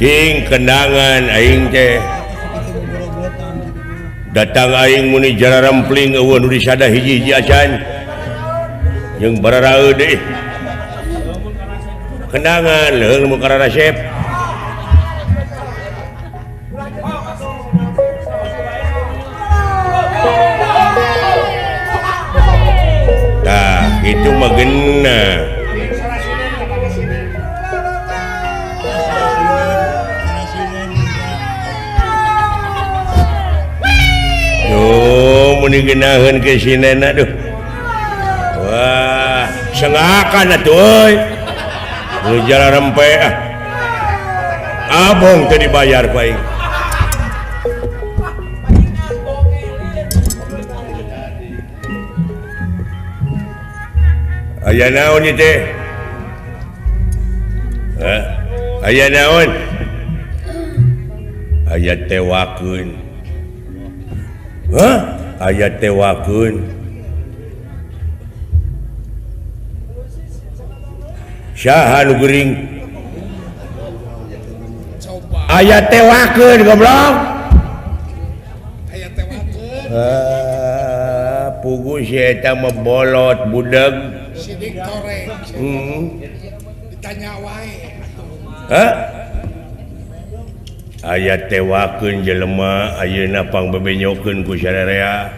sing kendangan aing teh datang aing muni jara rempling eueuh nu disada hiji-hiji acan jeung bararaeu deui kendangan leung mu karana resep itu mah geuna muni geunaheun ke sinena duh wah sengakan atuh euy nu jara rempe abong teu dibayar ku aing aya naon ieu teh aya naon aya tewakeun aya tewakeun saha nu geuring aya tewakeun goblok aya tewakeun pugu si eta mah bolot budeg sidik toreng ditanya wae aya tewakeun jelema ayeuna pangbebenyokeun ku sararea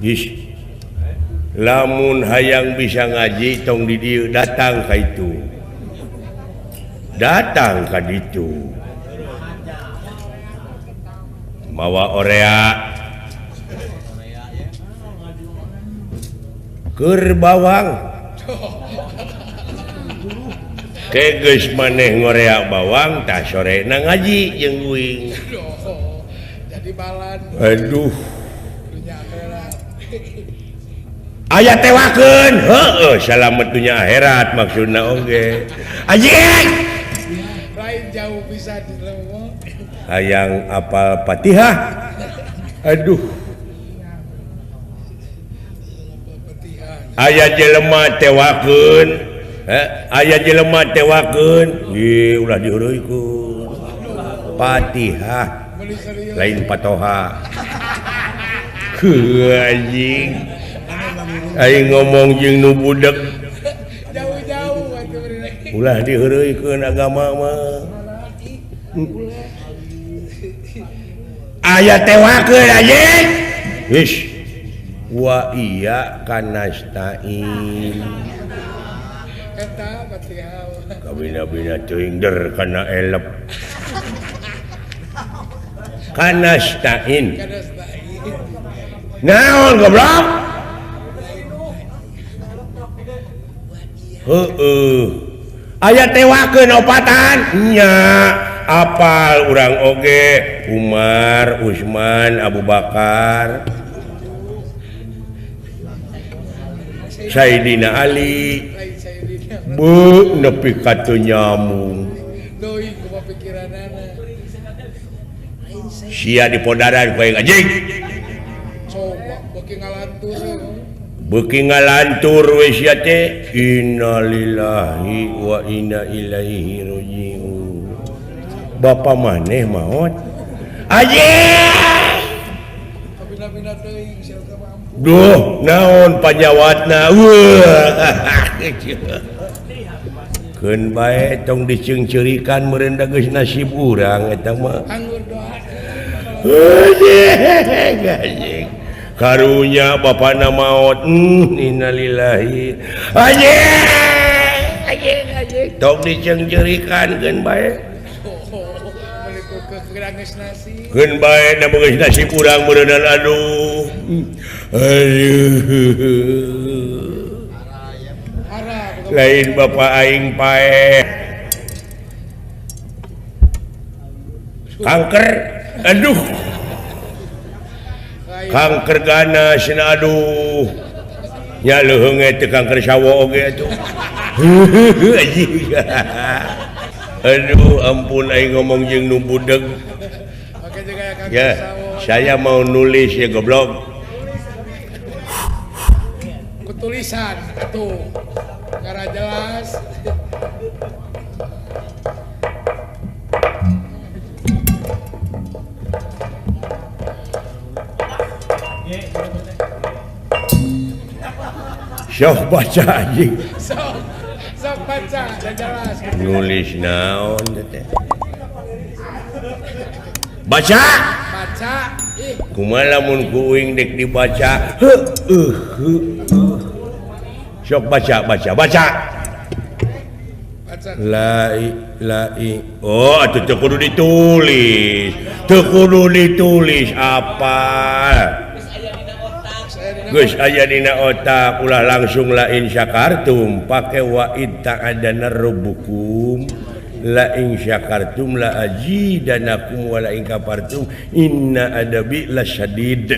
geus lamun hayang bisa ngaji tong di dieu datang ka itu datang ka ditu mawa orea keur bawang kegeus maneh ngorea bawang tah sorena ngaji jeung uing jadi balan aduh aya tewakeun heueuh salamet dunya akhirat maksudna oge anjing lain jauh bisa di leuweung hayang apal Fatihah aduh aya jelema tewakeun aya jelema tewakeun ulah diheureuikeun Fatihah lain Fatoha anjing aing ngomong jeung nu budak jauh-jauh atuh ulah diheureuikeun agama mah aya tewakeun anjing geus wa iya kanastain eta Fatihah kabina-bina teuing der kana elep kanastain naon goblok aya tewakeun opatan nya apal urang oge Umar Usman Abu Bakar Sayyidina Ali bu nepi ka teu nyamung doi kumaha pikiranana sia di podaran ku aing anjing coba beuki ngalantur we sia teh innalillahi wa inna ilaihi rajiun bapa maneh maot anjing kabina-bina teuing sia teh mampu duh naon pajawatna keun bae tong diceungceurikan meureun da geus nasib urang eta mah anggur doa anjing karunya bapana maot innalillahi anjing tong diceungceurikan keun bae meuli ku geus nasi keun bae da geus nasib urang meureun aduh lain bapak aing pae kanker aduh kanker ganas cenah aduh nya leuheung teh kanker sawo oge atuh aduh ampun aing ngomong jeung nu budeg ya saya mau nulis ya goblok kutulisan tuh cara jelas Sok baca anjing. Sok baca dan jelas. Nulis naon teh? Baca. Baca. Ih, Kumaha lamun kuing dek dibaca? Sok baca. baca. Oh, atuh teu kudu ditulis. Apa? Geus aya dina otak ulah langsung lain syakartum pake wa ta'adana rabbukum la in syakartum la ajidanakum wa la in kafartum inna adabi lasyadid.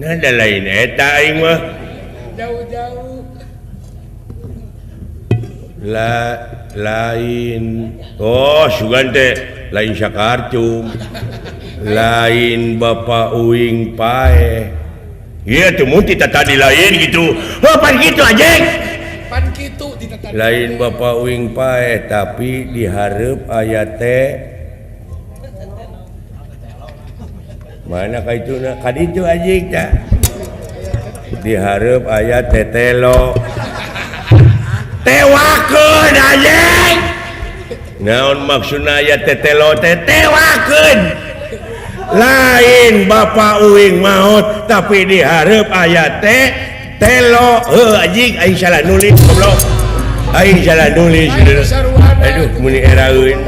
Nah ada lain eta aing mah Jauh-jauh. lain sugan teh lain syakartum lain Bapak uing pae iya tuh muti tadi lain gitu pan gitu aja Pan kitu ditata. lain Bapak uing pae tapi diharap ayat teh mana ka itu na kaditu aja ta diharap ayat tetelo tewakeun anjing naon maksudna aya tetelo tewakeun lain Bapak uing maot tapi diharap aya telo anjing aing salah nulis goblok aing salah nulis aduh muni eraeun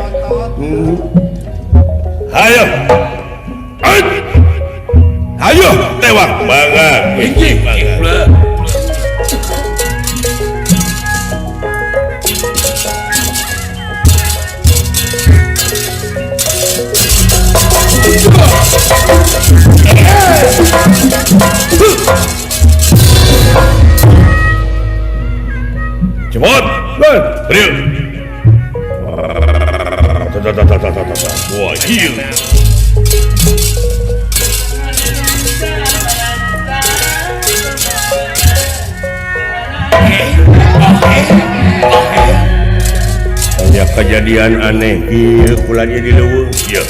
ayo tewak bangga anjing bangga cepot beriuk wah iya banyak kejadian aneh iya kulanya di leuweung iya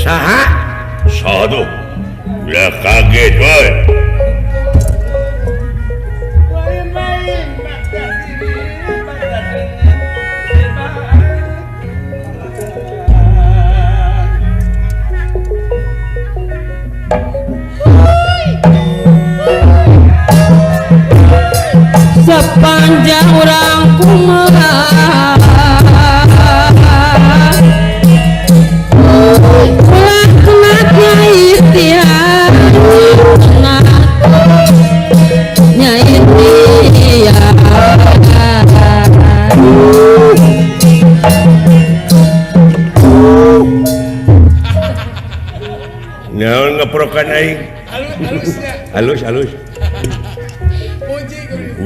saha satu udah kaget woy sepanjang orang kumaha lakna ikhtiar nyai ikhtiar naon ngaprokan aing halus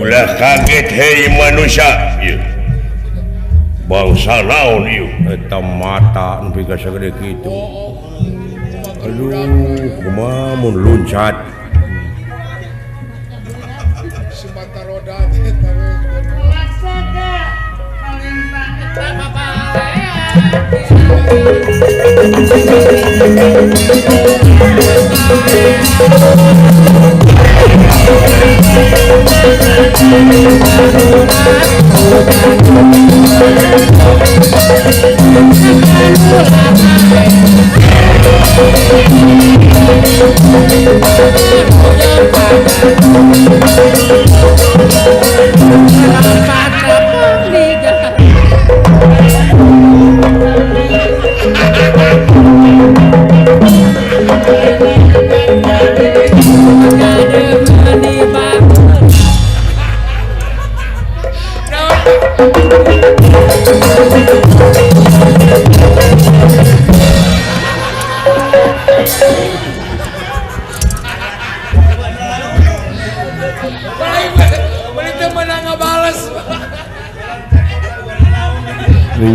ulah kaget hei manusia ieu bangsa naon ieu eta mata nepi ka sagede kitu aduh kumaha mun luncat Sumatera roda teh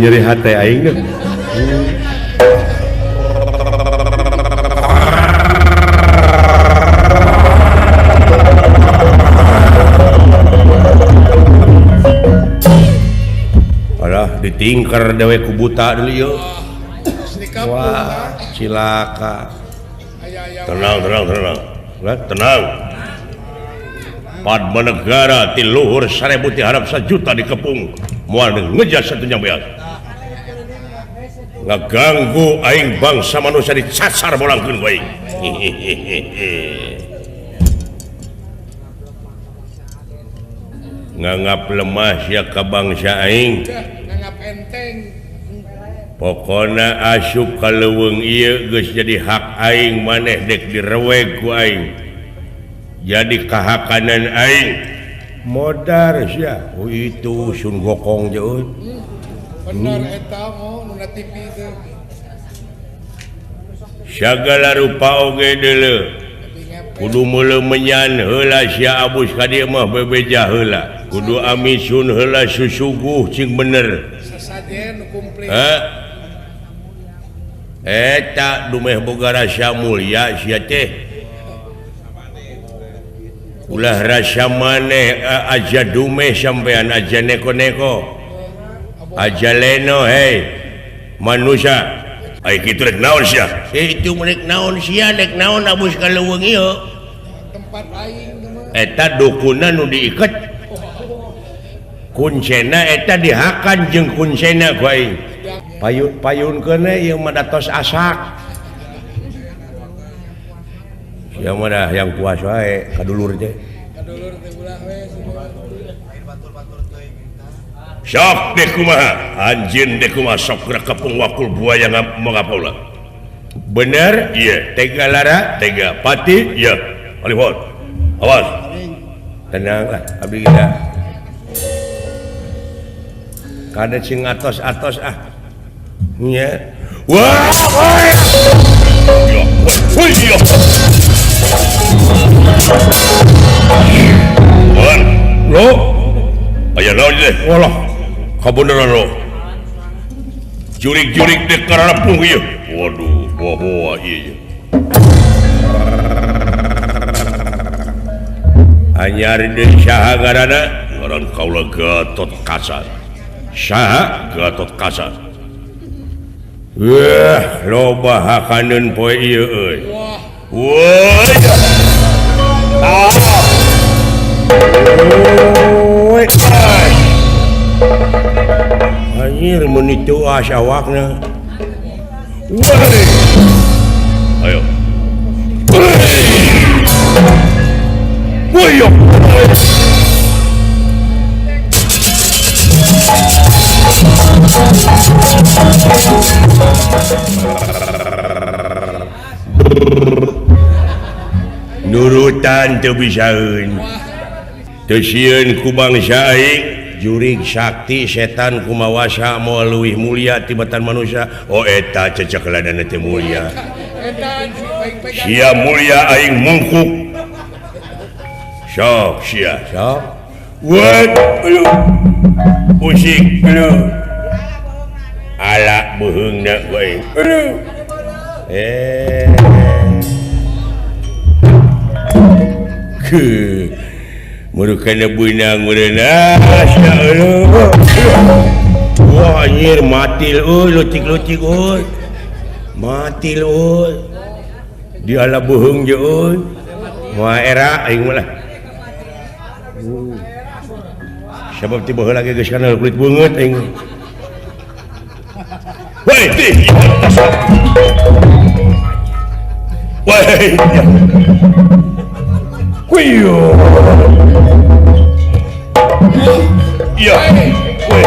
nyeri hati aing deh ditingker dewe ku buta dulu yuk. Di kampung Wah, cilaka. aya Tenang. Padma negara ti luhur 1000 ti harap 1 juta dikepung. Moal ngejas satunya beas. Ngaganggu aing bangsa manusia dicasar bolangkeun ku aing. Nganggap lemah sia ka bangsa aing. nganggap enteng. Pokona asup ka leuweung ieu geus jadi hak aing maneh dek direweg ku aing. Jadi kahakanan aing. Modar sia. Oh itu Sun Gokong je euy. Bener eta mo nu na TV teh. Sagala rupa oge deuleu. Kudu meuleuh menyan heula sia abus ka dieu mah bebeja heula. Kudu amisun heula susuguh cing bener. Sasajen nu kumplit. Eta dumeh boga rasa mulia sia teh. Ulah rasa maneh aja dumeh sampean aja neko-neko. Aja leno hei. Manusia. Ai kitu rek naon sia? Itu menek naon sia nek naon abus ka leuweung ieu. Tempat aing mah. Eta dukuna nu diiket. Kuncena eta dihakan jeung kuncena ku aing. Payun-payunkeun ieu mah datos asak. Sia mah dah yang kuas wae kadulur teh. Kadulur teh ulah we. Sok deh kumaha, anjeun deh kumaha sok gerak kepung wakul buaya ngapaula. Bener? Iya. Tega lara? Tega. Pati? Iya. Alihon. Awas. Tenang lah, abdi kita. Kada sing atos-atos ah. Nya. Wah, woi. Ya, woi ya. Wan, lo. Aya naon teh? Walah. Kabeneran lo. Jurik-jurik dek karana pung ieu. Waduh, boa ieu. Anyar deui saha ngaranna? Ngaran kaula Gatot Kaca. Saha? Gatot Kaca. Wah, loba hakaneun poe ieu euy. Woi. Woi. Anjir menitu awakna. Woi. Ayo. Woi. Woi. Nurutan teu bisaeun. Teu sieun ku bangsa aing jurig sakti setan kumawasa moal leuwih mulia tibatan manusia. Oh eta cecek ladana teu mulia. Eta baik-baik. Sia mulia aing mungkuk. Sok sia, sok. Wat, ayo. Usik lu. Ala beuheungna ku aing. Merukana benang merena asya Allah. Wah anjir matil euy lutik-lutik euy. Matil euy. Di ala beuheung je euy. Wah era aing mah lah. Sabab ti baheula ge geus kana kulit beungeut aing. Woi ti. Woi. Kuyo. Ya. Woi.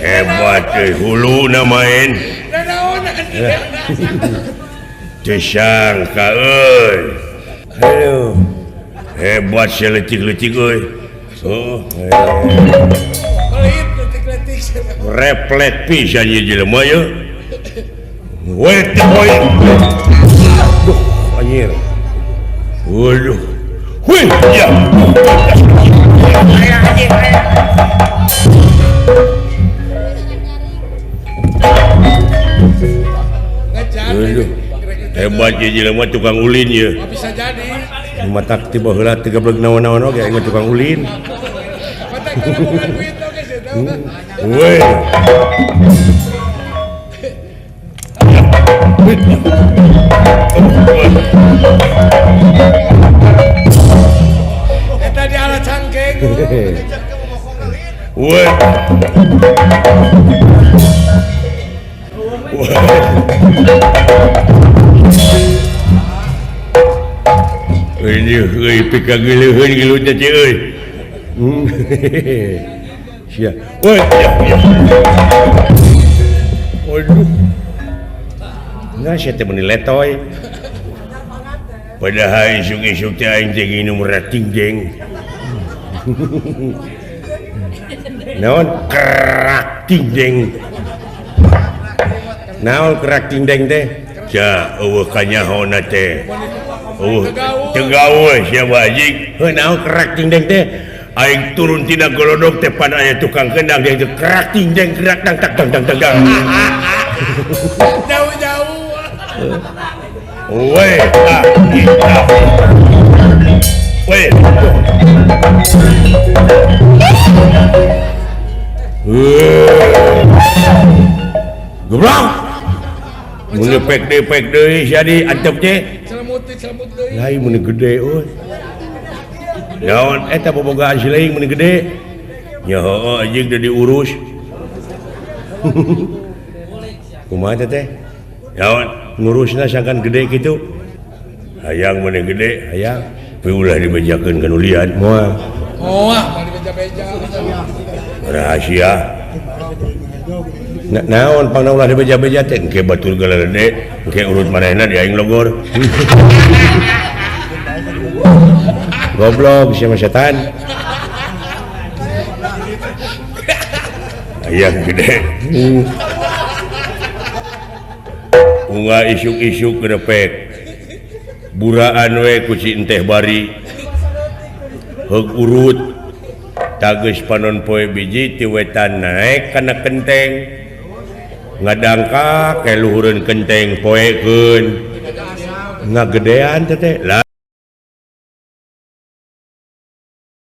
Hebat hulu na main. Disangka euy. Halo. Hebat si letik-letik euy. Oh. Pelit letik-letik. Replet pisan ieu jelema ye. Wait boy. Duh, anjir. Waduh. Wih, ya. Aduh, hebat ya jelema tukang ulin ya. Bisa jadi. Matak tiba heula 13 naon-naon oge aing tukang ulin. Matak kalau bukan duit oke sih tahu kan. Weh. Eta di alat cangkeng. Weh. Ini euy pika geuleuheun gilu teh euy. Sia. Woi, ya. Waduh. Nah, saya teh meuni letoy. Padahal isuk-isuk teh aing teh nginum rating jeng. Naon kerak tindeng. Naon kerak tindeng teh? Ja, eueuh kanyahona teh. Tegawe sia wajib. Heuh naon kerak tindeng teh? Aing turun tina golodok teh pada aya tukang kendang dia kerak tindeng kerak dang tak dang dang dang. Jauh-jauh. Weh, weh. Goblok. Mun pek deui jadi antep teh. Celemut deui. Lain mun gede euy. Naon eta bobogaan si leuing mun gede? Nya heueuh anjing teh diurus. Kumaha teh? Naon ngurusna sangkan gede kitu? Hayang mun gede, hayang. Tapi ulah dibejakeun ka nulian moal. Moal bari beja-beja. Rahasia. Naon pangna ulah dibeja-beja teh engke batur galede, engke urut manehna di aing logor. Goblok sama setan. Ayang gede. Bunga isuk-isuk gedepek. Buraan we ku si enteh bari. Heug urut. Tageus panon poe biji ti wetan naek kana kenteng. Ngadangka ke luhureun kenteng poekeun. Ngagedean teh.